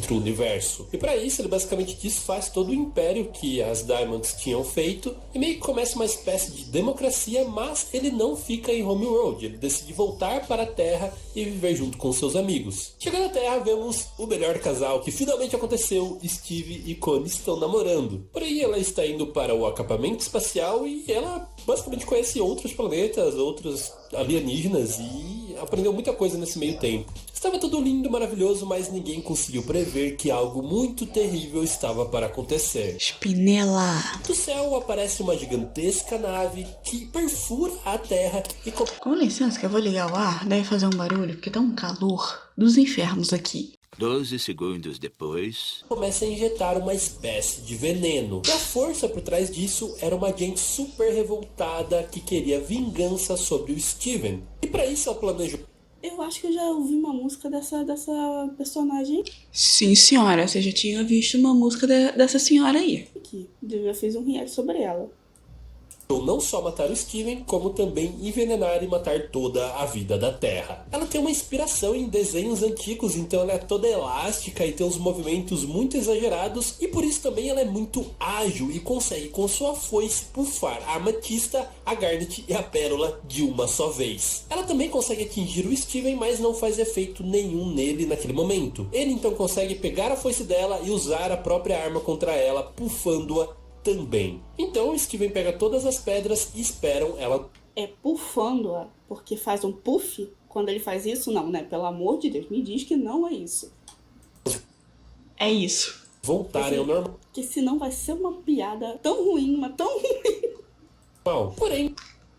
o universo. E para isso ele basicamente desfaz todo o império que as Diamonds tinham feito e meio que começa uma espécie de democracia, mas ele não fica em Homeworld. Ele decide voltar para a Terra e viver junto com seus amigos. Chegando à Terra, vemos o melhor casal que finalmente aconteceu. Steve e Connie estão namorando. Porém, ela está indo para o acampamento espacial e ela basicamente conhece outros planetas, outros alienígenas e aprendeu muita coisa nesse meio tempo. Estava tudo lindo, maravilhoso, mas ninguém conseguiu prever que algo muito terrível estava para acontecer. Spinella. Do céu aparece uma gigantesca nave que perfura a Terra e Com licença que eu vou ligar o ar, deve fazer um barulho, porque tá um calor dos infernos aqui. 12 segundos depois. começa a injetar uma espécie de veneno. E a força por trás disso era uma gente super revoltada que queria vingança sobre o Steven. E para isso ela planejou Eu acho que eu já ouvi uma música dessa personagem Sim, senhora, você já tinha visto uma música dessa senhora aí. aqui. Eu já fiz um react sobre ela. não só matar o Steven, como também envenenar e matar toda a vida da Terra. Ela tem uma inspiração em desenhos antigos, então ela é toda elástica e tem uns movimentos muito exagerados, e por isso também ela é muito ágil e consegue com sua foice pufar a ametista, a garnet e a pérola de uma só vez. Ela também consegue atingir o Steven, mas não faz efeito nenhum nele naquele momento. Ele então consegue pegar a foice dela e usar a própria arma contra ela, pufando-a também. Então Steven pega todas as pedras e esperam ela. É pufando-a, porque faz um puff quando ele faz isso, não, né? Pelo amor de Deus, me diz que não é isso. É isso. Voltarem ao normal. Porque senão vai ser uma piada tão ruim, mas tão ruim. Porém,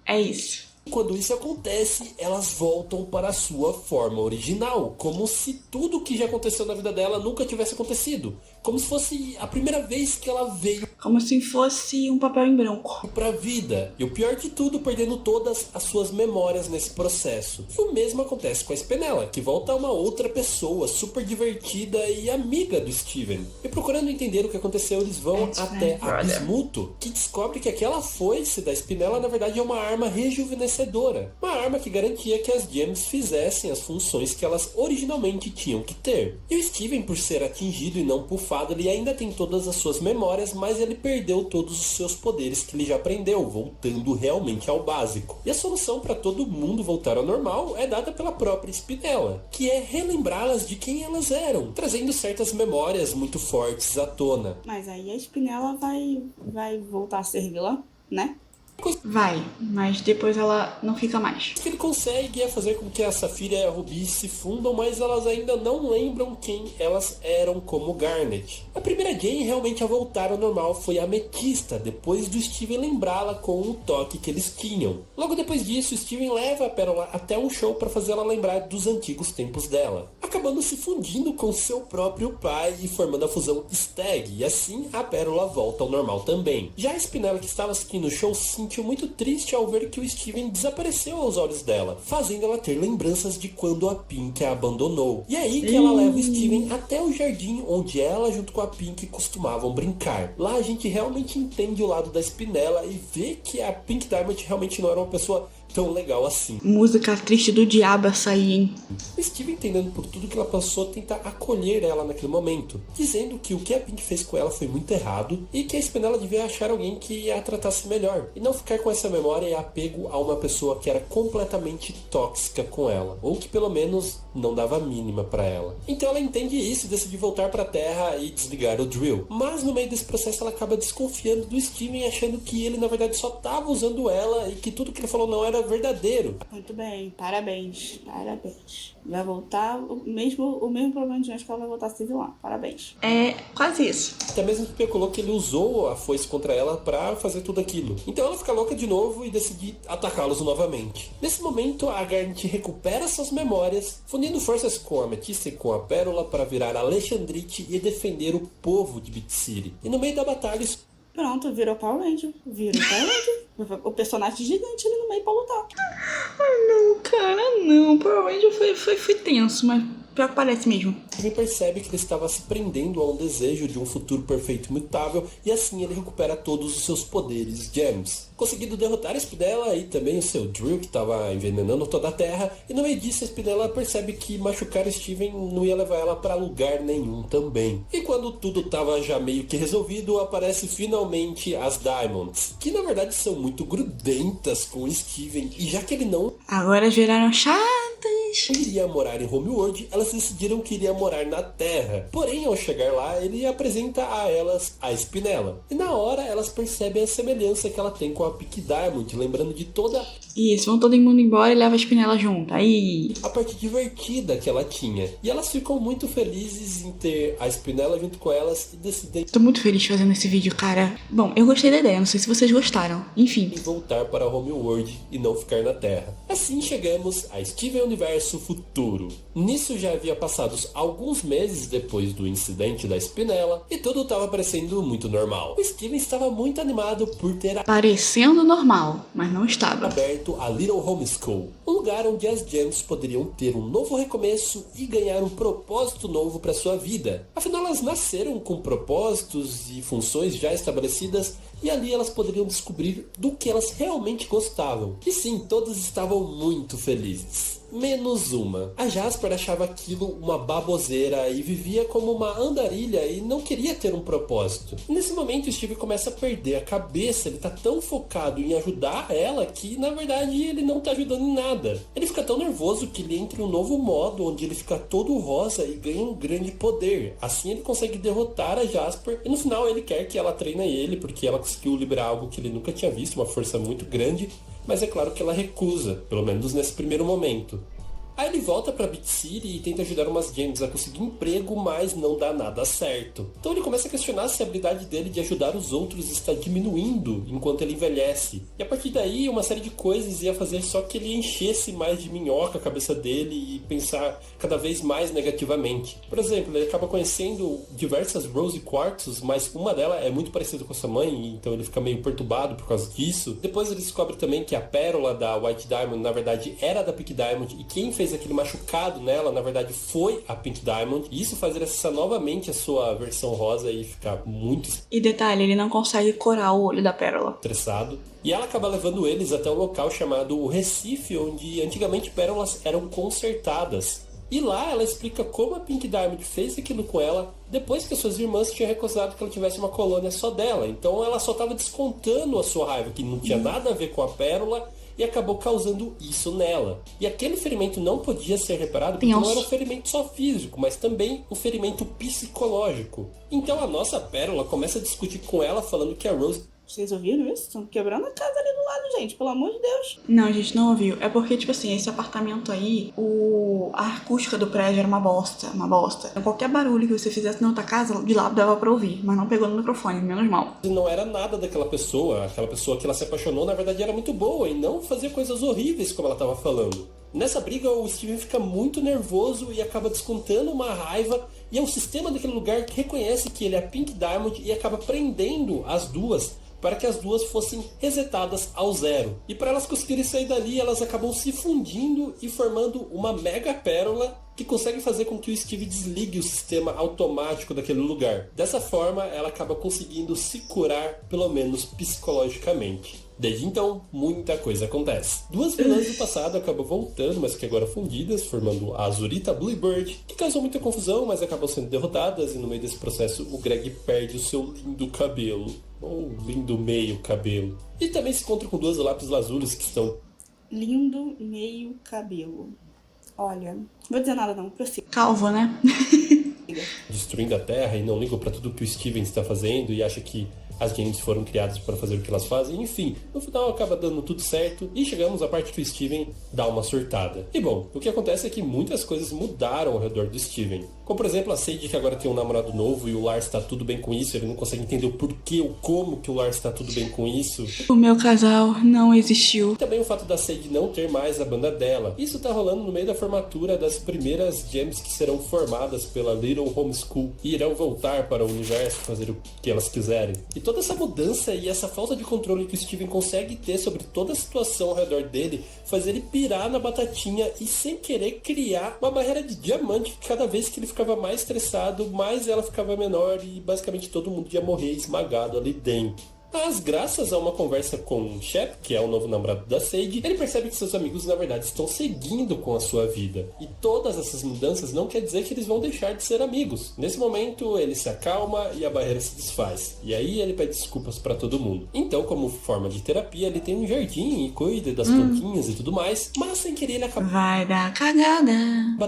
É isso. quando isso acontece, elas voltam para a sua forma original, como se tudo que já aconteceu na vida dela nunca tivesse acontecido. Como se fosse a primeira vez que ela veio Como se fosse um papel em branco. pra vida. E o pior de tudo, perdendo todas as suas memórias nesse processo. E o mesmo acontece com a Spinella, que volta a uma outra pessoa, super divertida e amiga do Steven. E procurando entender o que aconteceu, eles vão até a Bismuto, que descobre que aquela foice da Spinella, na verdade, é uma arma rejuvenescedora. Uma arma que garantia que as Gems fizessem as funções que elas originalmente tinham que ter. E o Steven, por ser atingido e não pufado, ele ainda tem todas as suas memórias, mas ele perdeu todos os seus poderes que ele já aprendeu, voltando realmente ao básico. E a solução para todo mundo voltar ao normal é dada pela própria Spinella, que é relembrá-las de quem elas eram, trazendo certas memórias muito fortes à tona. Mas aí a Spinella vai voltar a ser vilã, né? Vai, mas depois ela não fica mais. O que ele consegue é fazer com que a Safira e a Ruby se fundam, mas elas ainda não lembram quem elas eram como Garnet. A primeira Jane realmente a voltar ao normal foi a Ametista, depois do Steven lembrá-la com o toque que eles tinham. Logo depois disso, Steven leva a Pérola até um show para fazer ela lembrar dos antigos tempos dela, acabando se fundindo com seu próprio pai e formando a fusão Stag, e assim a Pérola volta ao normal também. Já a Spinella, que estava assistindo o show, se sentiu muito triste ao ver que o Steven desapareceu aos olhos dela, fazendo ela ter lembranças de quando a Pink a abandonou. E é aí que ela leva o Steven até o jardim onde ela junto com a Pink costumavam brincar. Lá a gente realmente entende o lado da Spinella e vê que a Pink Diamond realmente não era uma pessoa tão legal assim. Música triste do diabo essa aí, hein? O Steven, entendendo por tudo que ela passou, tenta acolher ela naquele momento, dizendo que o que a Pink fez com ela foi muito errado e que a Spinella devia achar alguém que a tratasse melhor e não ficar com essa memória e apego a uma pessoa que era completamente tóxica com ela, ou que pelo menos não dava a mínima pra ela. Então ela entende isso e decide voltar pra Terra e desligar o Drill. Mas no meio desse processo ela acaba desconfiando do Steven, achando que ele na verdade só tava usando ela e que tudo que ele falou não era verdadeiro. Muito bem, parabéns. Vai voltar o mesmo problema de antes, que ela vai voltar a ser vilã. Parabéns. É quase isso. Até mesmo especulou que ele usou a foice contra ela pra fazer tudo aquilo. Então ela fica louca de novo e decide atacá-los novamente. Nesse momento, a Garnet recupera suas memórias, fundindo forças com a Ametista e com a Pérola para virar Alexandrite e defender o povo de Beat City. E no meio da batalha, Pronto, virou Power Ranger. O personagem gigante ali no meio pra lutar. Não, cara, não. Provavelmente foi tenso, mas pior que parece mesmo. Ele percebe que ele estava se prendendo a um desejo de um futuro perfeito e imutável, e assim ele recupera todos os seus poderes Gems. Conseguindo derrotar a Spinella e também o seu Drill, que estava envenenando toda a Terra, e no meio disso a Spinella percebe que machucar Steven não ia levar ela para lugar nenhum também. E quando tudo estava já meio que resolvido, aparece finalmente as Diamonds, que na verdade são muito grudentas com Steven, e já que ele não Agora viraram chatas. iria morar em Homeworld, elas decidiram que iria morar na Terra. Porém, ao chegar lá, ele apresenta a elas a Spinella. E na hora, elas percebem a semelhança que ela tem com a Pink Diamond, lembrando de toda Isso, vão todo mundo embora e leva a Spinella junto. Aí. a parte divertida que ela tinha. E elas ficam muito felizes em ter a Spinella junto com elas e decidem Tô muito feliz fazendo esse vídeo, cara. Bom, eu gostei da ideia, não sei se vocês gostaram. Enfim. voltar para Homeworld e não ficar na Terra. Assim chegamos a Steven Universo Futuro. Nisso já havia passados alguns meses depois do incidente da Spinella e tudo estava parecendo muito normal. O Steven estava muito animado por ter Parecendo normal, mas não estava. aberto a Little Home School, um lugar onde as Gems poderiam ter um novo recomeço e ganhar um propósito novo para sua vida. Afinal, elas nasceram com propósitos e funções já estabelecidas e ali elas poderiam descobrir do que elas realmente gostavam. E sim, todas estavam muito felizes. Menos uma. A Jasper achava aquilo uma baboseira e vivia como uma andarilha e não queria ter um propósito. E nesse momento o Steve começa a perder a cabeça, ele tá tão focado em ajudar ela que na verdade ele não tá ajudando em nada. Ele fica tão nervoso que ele entra em um novo modo onde ele fica todo rosa e ganha um grande poder. Assim ele consegue derrotar a Jasper e no final ele quer que ela treine ele porque ela conseguiu liberar algo que ele nunca tinha visto, uma força muito grande. Mas é claro que ela recusa, pelo menos nesse primeiro momento. Aí ele volta pra Big City e tenta ajudar umas gems a conseguir emprego, mas não dá nada certo. Então ele começa a questionar se a habilidade dele de ajudar os outros está diminuindo enquanto ele envelhece. E a partir daí uma série de coisas ia fazer só que ele enchesse mais de minhoca a cabeça dele e pensar cada vez mais negativamente. Por exemplo, ele acaba conhecendo diversas Rose Quartz, mas uma delas é muito parecida com a sua mãe, então ele fica meio perturbado por causa disso. Depois ele descobre também que a pérola da White Diamond na verdade era da Pink Diamond e quem fez aquele machucado nela na verdade foi a Pink Diamond. E isso faz ele acessar novamente a sua versão rosa e ficar muito E detalhe, ele não consegue corar o olho da pérola. estressado. E ela acaba levando eles até um local chamado o Recife, onde antigamente pérolas eram consertadas. E lá ela explica como a Pink Diamond fez aquilo com ela depois que as suas irmãs tinham recusado que ela tivesse uma colônia só dela. Então ela só estava descontando a sua raiva, que não tinha nada a ver com a pérola, e acabou causando isso nela. E aquele ferimento não podia ser reparado porque não era um ferimento só físico, mas também um ferimento psicológico. Então a nossa pérola começa a discutir com ela, falando que a Rose... Vocês ouviram isso? Estão quebrando a casa ali do lado, gente. Pelo amor de Deus. Não, a gente não ouviu. É porque, tipo assim, esse apartamento aí, a acústica do prédio era uma bosta, uma bosta. Então, qualquer barulho que você fizesse na outra casa, de lá dava pra ouvir, mas não pegou no microfone, menos mal. Não era nada daquela pessoa, aquela pessoa que ela se apaixonou, na verdade era muito boa e não fazia coisas horríveis como ela estava falando. Nessa briga, o Steven fica muito nervoso e acaba descontando uma raiva, e é o sistema daquele lugar que reconhece que ele é a Pink Diamond e acaba prendendo as duas para que as duas fossem resetadas ao zero. E para elas conseguirem sair dali, elas acabam se fundindo e formando uma mega pérola que consegue fazer com que o Steve desligue o sistema automático daquele lugar. Dessa forma, ela acaba conseguindo se curar, pelo menos psicologicamente. Desde então, muita coisa acontece. Duas vilãs do passado acabam voltando, mas que agora fundidas, formando a Azurita Bluebird, que causou muita confusão, mas acabam sendo derrotadas, e no meio desse processo o Greg perde o seu lindo cabelo. Ou lindo meio cabelo. E também se encontra com duas lápis lazulis que estão... Lindo meio cabelo. Olha, não vou dizer nada não, prossiga. Calvo, né? destruindo a Terra e não ligam para tudo que o Steven está fazendo e acha que as games foram criadas para fazer o que elas fazem. Enfim, no final acaba dando tudo certo e chegamos à parte que o Steven dá uma surtada. E bom, o que acontece é que muitas coisas mudaram ao redor do Steven. Como por exemplo a Sadie, que agora tem um namorado novo e o Lars está tudo bem com isso. Ele não consegue entender o porquê, o como que o Lars está tudo bem com isso. O meu casal não existiu. E também o fato da Sadie não ter mais a banda dela. Isso tá rolando no meio da formatura das primeiras gems que serão formadas pela Little Homeschool e irão voltar para o universo fazer o que elas quiserem. E toda essa mudança e essa falta de controle que o Steven consegue ter sobre toda a situação ao redor dele faz ele pirar na batatinha e sem querer criar uma barreira de diamante. Cada vez que ele ficava mais estressado, mais ela ficava menor e basicamente todo mundo ia morrer esmagado ali dentro. Mas graças a uma conversa com o Shep, que é o novo namorado da Sadie, ele percebe que seus amigos na verdade estão seguindo com a sua vida. E todas essas mudanças não quer dizer que eles vão deixar de ser amigos. Nesse momento ele se acalma e a barreira se desfaz. E aí ele pede desculpas pra todo mundo. Então, como forma de terapia, ele tem um jardim e cuida das plantinhas e tudo mais. Mas sem querer ele acaba... Vai dar cagada.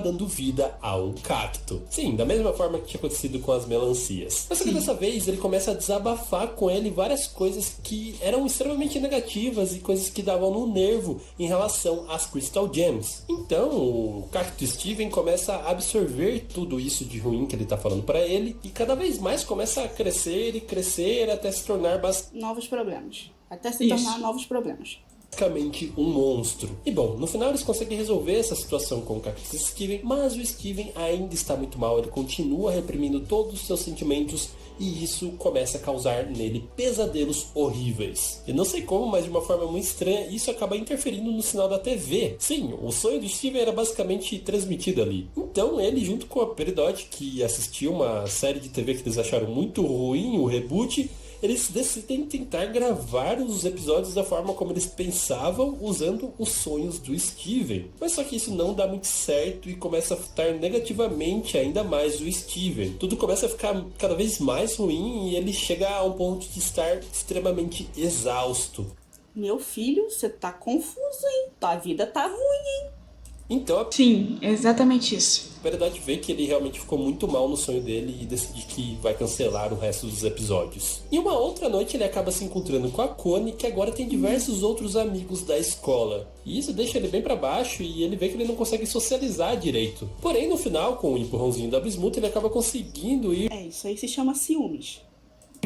dando vida a um cacto. Sim, da mesma forma que tinha acontecido com as melancias. Mas só que dessa vez ele começa a desabafar com ele várias coisas que eram extremamente negativas e coisas que davam no nervo em relação às Crystal Gems. Então o cacto Steven começa a absorver tudo isso de ruim que ele tá falando pra ele e cada vez mais começa a crescer e crescer até se tornar Novos problemas. Até se tornar novos problemas. basicamente um monstro. E bom, no final eles conseguem resolver essa situação com o Cactus Steven, mas o Steven ainda está muito mal, ele continua reprimindo todos os seus sentimentos e isso começa a causar nele pesadelos horríveis. Eu não sei como, mas de uma forma muito estranha, isso acaba interferindo no sinal da TV. Sim, o sonho do Steven era basicamente transmitido ali. Então ele, junto com a Peridot, que assistiu uma série de TV que eles acharam muito ruim, o reboot, eles decidem tentar gravar os episódios da forma como eles pensavam, usando os sonhos do Steven. Mas só que isso não dá muito certo e começa a afetar negativamente ainda mais o Steven. Tudo começa a ficar cada vez mais ruim e ele chega a um ponto de estar extremamente exausto. Meu filho, você tá confuso, hein? Tua vida tá ruim, hein? Então Sim, exatamente isso. a verdade vê que ele realmente ficou muito mal no sonho dele e decide que vai cancelar o resto dos episódios. E uma outra noite ele acaba se encontrando com a Connie, que agora tem diversos outros amigos da escola. E isso deixa ele bem pra baixo e ele vê que ele não consegue socializar direito. Porém, no final, com o empurrãozinho da Bismuth, ele acaba conseguindo ir Isso aí se chama ciúmes.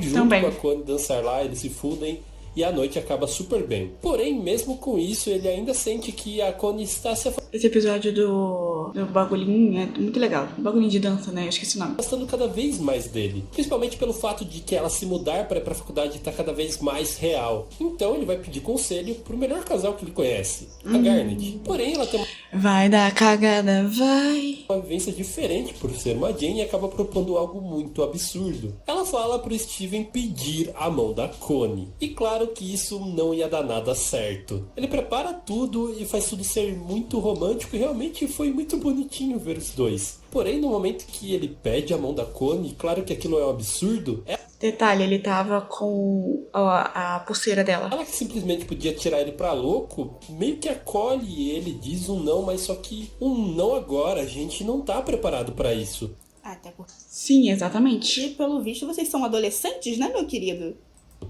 junto Também. com a Connie, dançar lá, eles se fundem. E a noite acaba super bem. Porém, mesmo com isso, ele ainda sente que a Connie está se Esse episódio do bagulhinho é muito legal. Bagulhinho de dança, né? Eu esqueci o nome. afastando cada vez mais dele. Principalmente pelo fato de que ela se mudar para ir pra faculdade está cada vez mais real. Então ele vai pedir conselho pro melhor casal que ele conhece, a Garnet. Porém, ela tem Vai dar cagada, vai. uma vivência diferente por ser uma Jane e acaba propondo algo muito absurdo. Ela fala pro Steven pedir a mão da Connie. E claro que isso não ia dar nada certo. Ele prepara tudo e faz tudo ser muito romântico e realmente foi muito bonitinho ver os dois. Porém, no momento que ele pede a mão da Connie, claro que aquilo é um absurdo, é Detalhe, ele tava com a pulseira dela. ela que simplesmente podia tirar ele pra louco, meio que acolhe ele, diz um não, mas só que um não agora, a gente não tá preparado pra isso. Até porque, Sim, exatamente. pelo visto, vocês são adolescentes, né, meu querido?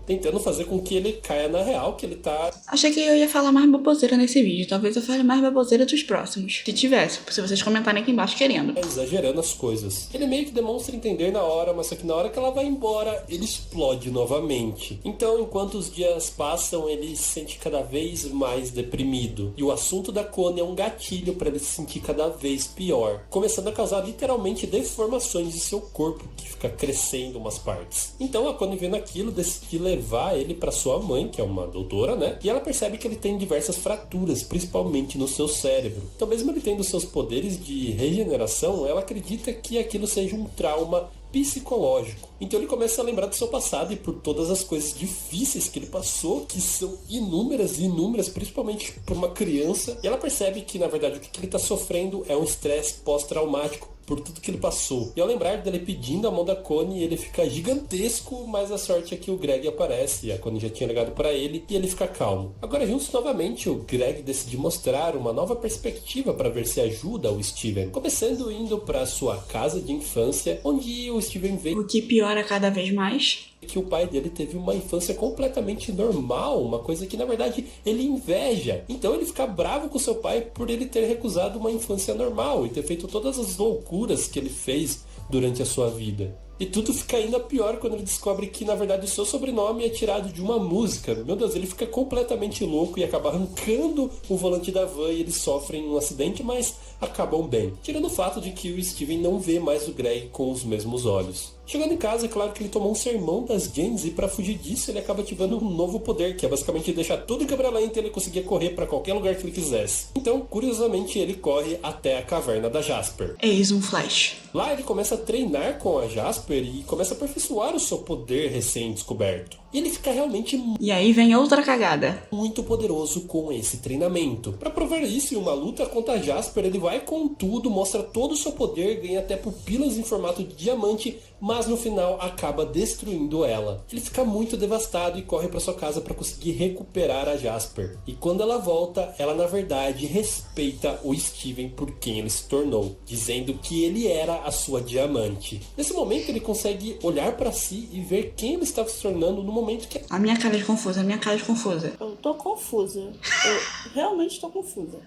Tentando fazer com que ele caia na real, que ele tá Achei que eu ia falar mais baboseira nesse vídeo. Talvez eu fale mais baboseira dos próximos. Se tivesse, se vocês comentarem aqui embaixo querendo. exagerando as coisas. Ele meio que demonstra entender na hora, mas só que na hora que ela vai embora, ele explode novamente. Então, enquanto os dias passam, ele se sente cada vez mais deprimido. E o assunto da Connie é um gatilho para ele se sentir cada vez pior, começando a causar literalmente deformações de seu corpo, que fica crescendo umas partes. Então, a Connie vendo aquilo, decide levar ele para sua mãe, que é uma doutora, né? E ela percebe que ele tem diversas fraturas, principalmente no seu cérebro. Então, mesmo ele tendo seus poderes de regeneração, ela acredita que aquilo seja um trauma psicológico. Então ele começa a lembrar do seu passado e por todas as coisas difíceis que ele passou, que são inúmeras e inúmeras, principalmente por uma criança. E ela percebe que, na verdade, o que ele está sofrendo é um estresse pós-traumático por tudo que ele passou. E ao lembrar dele pedindo a mão da Connie, ele fica gigantesco, mas a sorte é que o Greg aparece, e a Connie já tinha ligado para ele, e ele fica calmo. Agora, juntos novamente, o Greg decide mostrar uma nova perspectiva para ver se ajuda o Steven. Começando indo para sua casa de infância, onde o Steven vê O que piora cada vez mais. que o pai dele teve uma infância completamente normal, uma coisa que na verdade ele inveja. Então ele fica bravo com seu pai por ele ter recusado uma infância normal e ter feito todas as loucuras que ele fez durante a sua vida. E tudo fica ainda pior quando ele descobre que, na verdade, o seu sobrenome é tirado de uma música. Meu Deus, ele fica completamente louco e acaba arrancando o volante da van e eles sofrem um acidente, mas acabam bem. Tirando o fato de que o Steven não vê mais o Greg com os mesmos olhos. Chegando em casa, é claro que ele tomou um sermão das Janes e para fugir disso ele acaba ativando um novo poder, que é basicamente deixar tudo em câmera lenta e ele conseguia correr para qualquer lugar que ele quisesse. Então, curiosamente, ele corre até a caverna da Jasper. Eis um flash. Lá ele começa a treinar com a Jasper e começa a aperfeiçoar o seu poder recém-descoberto. E ele fica realmente E aí vem outra cagada. muito poderoso com esse treinamento. Para provar isso, em uma luta contra a Jasper, ele vai com tudo, mostra todo o seu poder, ganha até pupilas em formato de diamante, mas no final acaba destruindo ela. Ele fica muito devastado e corre para sua casa para conseguir recuperar a Jasper. E quando ela volta, ela na verdade respeita o Steven por quem ele se tornou, dizendo que ele era a sua diamante. Nesse momento ele consegue olhar para si e ver quem ele estava se tornando no momento que A minha cara de confusa, a minha cara de confusa. Eu tô confusa. Eu realmente tô confusa.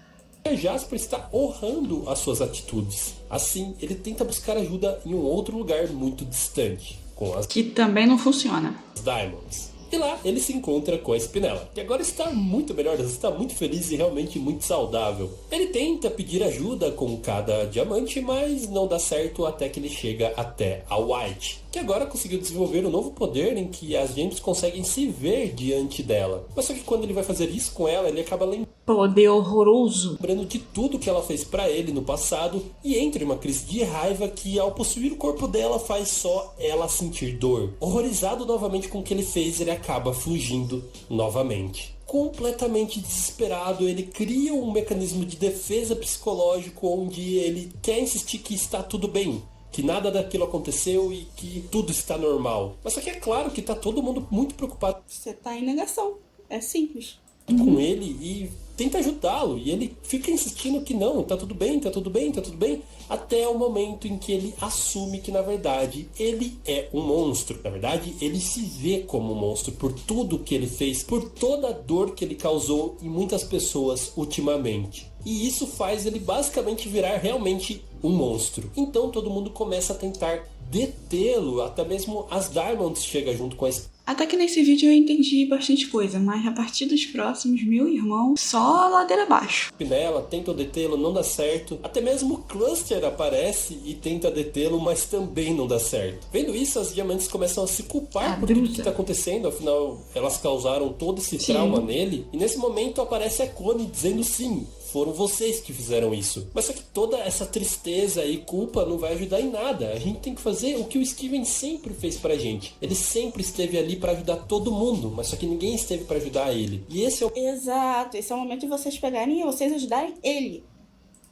a Jasper está honrando as suas atitudes. Assim, ele tenta buscar ajuda em um outro lugar muito distante, com as Que também não funciona. Diamonds. E lá ele se encontra com a Spinella, que agora está muito melhor, está muito feliz e realmente muito saudável. Ele tenta pedir ajuda com cada diamante, mas não dá certo até que ele chega até a White, que agora conseguiu desenvolver um novo poder em que as James conseguem se ver diante dela. Mas só que quando ele vai fazer isso com ela, ele acaba Poder horroroso. lembrando de tudo que ela fez pra ele no passado e entra em uma crise de raiva que, ao possuir o corpo dela, faz só ela sentir dor. Horrorizado novamente com o que ele fez, ele acaba fugindo novamente. Completamente desesperado, ele cria um mecanismo de defesa psicológico onde ele quer insistir que está tudo bem, que nada daquilo aconteceu e que tudo está normal. Mas só que é claro que tá todo mundo muito preocupado. Você tá em negação. É simples. com ele e tenta ajudá-lo. E ele fica insistindo que não, tá tudo bem, tá tudo bem, tá tudo bem. Até o momento em que ele assume que, na verdade, ele é um monstro. Na verdade, ele se vê como um monstro por tudo que ele fez, por toda a dor que ele causou em muitas pessoas ultimamente. E isso faz ele basicamente virar realmente um monstro. Então todo mundo começa a tentar detê-lo, até mesmo as Diamonds chega junto com a Até que nesse vídeo eu entendi bastante coisa, mas a partir dos próximos, meu irmão, só ladeira abaixo. Nela, tentam detê-lo, não dá certo. Até mesmo o Cluster aparece e tenta detê-lo, mas também não dá certo. Vendo isso, as diamantes começam a se culpar por tudo que está acontecendo, afinal, elas causaram todo esse trauma nele. E nesse momento aparece a Connie dizendo sim, foram vocês que fizeram isso. Mas só que toda essa tristeza e culpa não vai ajudar em nada. A gente tem que fazer o que o Steven sempre fez pra gente. Ele sempre esteve ali pra ajudar todo mundo, mas só que ninguém esteve pra ajudar ele. E esse é o Exato, esse é o momento de vocês pegarem e vocês ajudarem ele.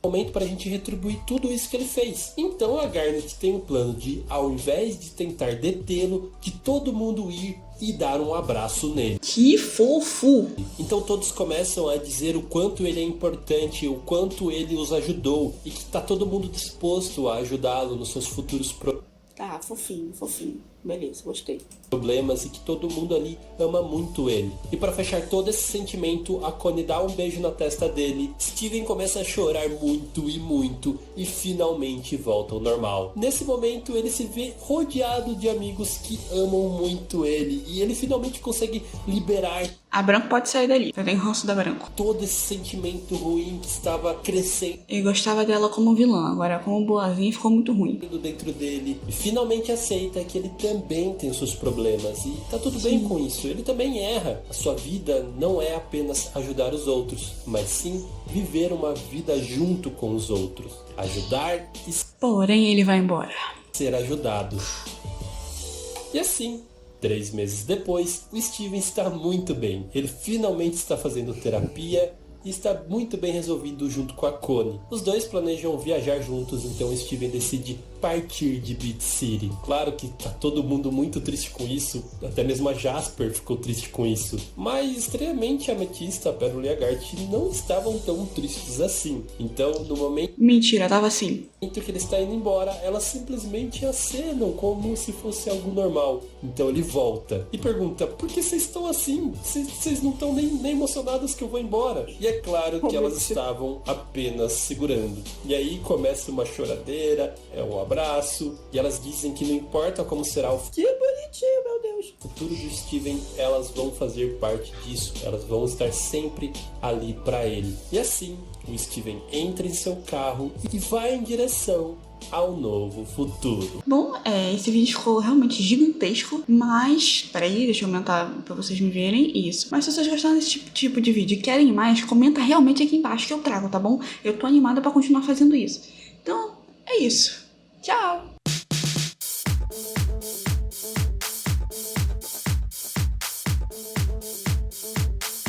momento pra gente retribuir tudo isso que ele fez. Então a Garnet tem um plano de, ao invés de tentar detê-lo, de todo mundo ir e dar um abraço nele. Que fofo! Então todos começam a dizer o quanto ele é importante, o quanto ele os ajudou e que tá todo mundo disposto a ajudá-lo nos seus futuros Tá, fofinho, fofinho. Beleza, gostei. problemas e que todo mundo ali ama muito ele. E para fechar todo esse sentimento, a Connie dá um beijo na testa dele, Steven começa a chorar muito e muito e finalmente volta ao normal. Nesse momento ele se vê rodeado de amigos que amam muito ele e ele finalmente consegue liberar A Branco pode sair dali, eu tenho ranço da Branco. todo esse sentimento ruim que estava crescendo Eu gostava dela como vilã, agora como boazinha ficou muito ruim. dentro dele e finalmente aceita que ele também tem seus problemas e tá tudo bem com isso, ele também erra. A sua vida não é apenas ajudar os outros, mas sim viver uma vida junto com os outros, ajudar e Porém, ele vai embora. ser ajudado. E assim, 3 meses depois, o Steven está muito bem. Ele finalmente está fazendo terapia e está muito bem resolvido junto com a Connie. Os dois planejam viajar juntos, então o Steven decide partir de Beat City. Claro que tá todo mundo muito triste com isso, até mesmo a Jasper ficou triste com isso. Mas estranhamente a Amethysta, a Pérola e a Garnet não estavam tão tristes assim. Então, no momento Mentira, tava assim. que ele está indo embora, elas simplesmente acenam como se fosse algo normal. Então ele volta e pergunta, por que vocês estão assim? Vocês não estão nem emocionadas que eu vou embora? E é claro que elas estavam apenas segurando. E aí começa uma choradeira, é um abraço, e elas dizem que não importa como será o Que bonitinho, meu Deus. futuro do Steven, elas vão fazer parte disso. Elas vão estar sempre ali para ele. E assim, o Steven entra em seu carro e vai em direção ao novo futuro. Bom, esse vídeo ficou realmente gigantesco, mas... Peraí, deixa eu aumentar pra vocês me verem isso. Mas se vocês gostaram desse tipo de vídeo e querem mais, comenta realmente aqui embaixo que eu trago, tá bom? Eu tô animada pra continuar fazendo isso. Então, é isso. Tchau!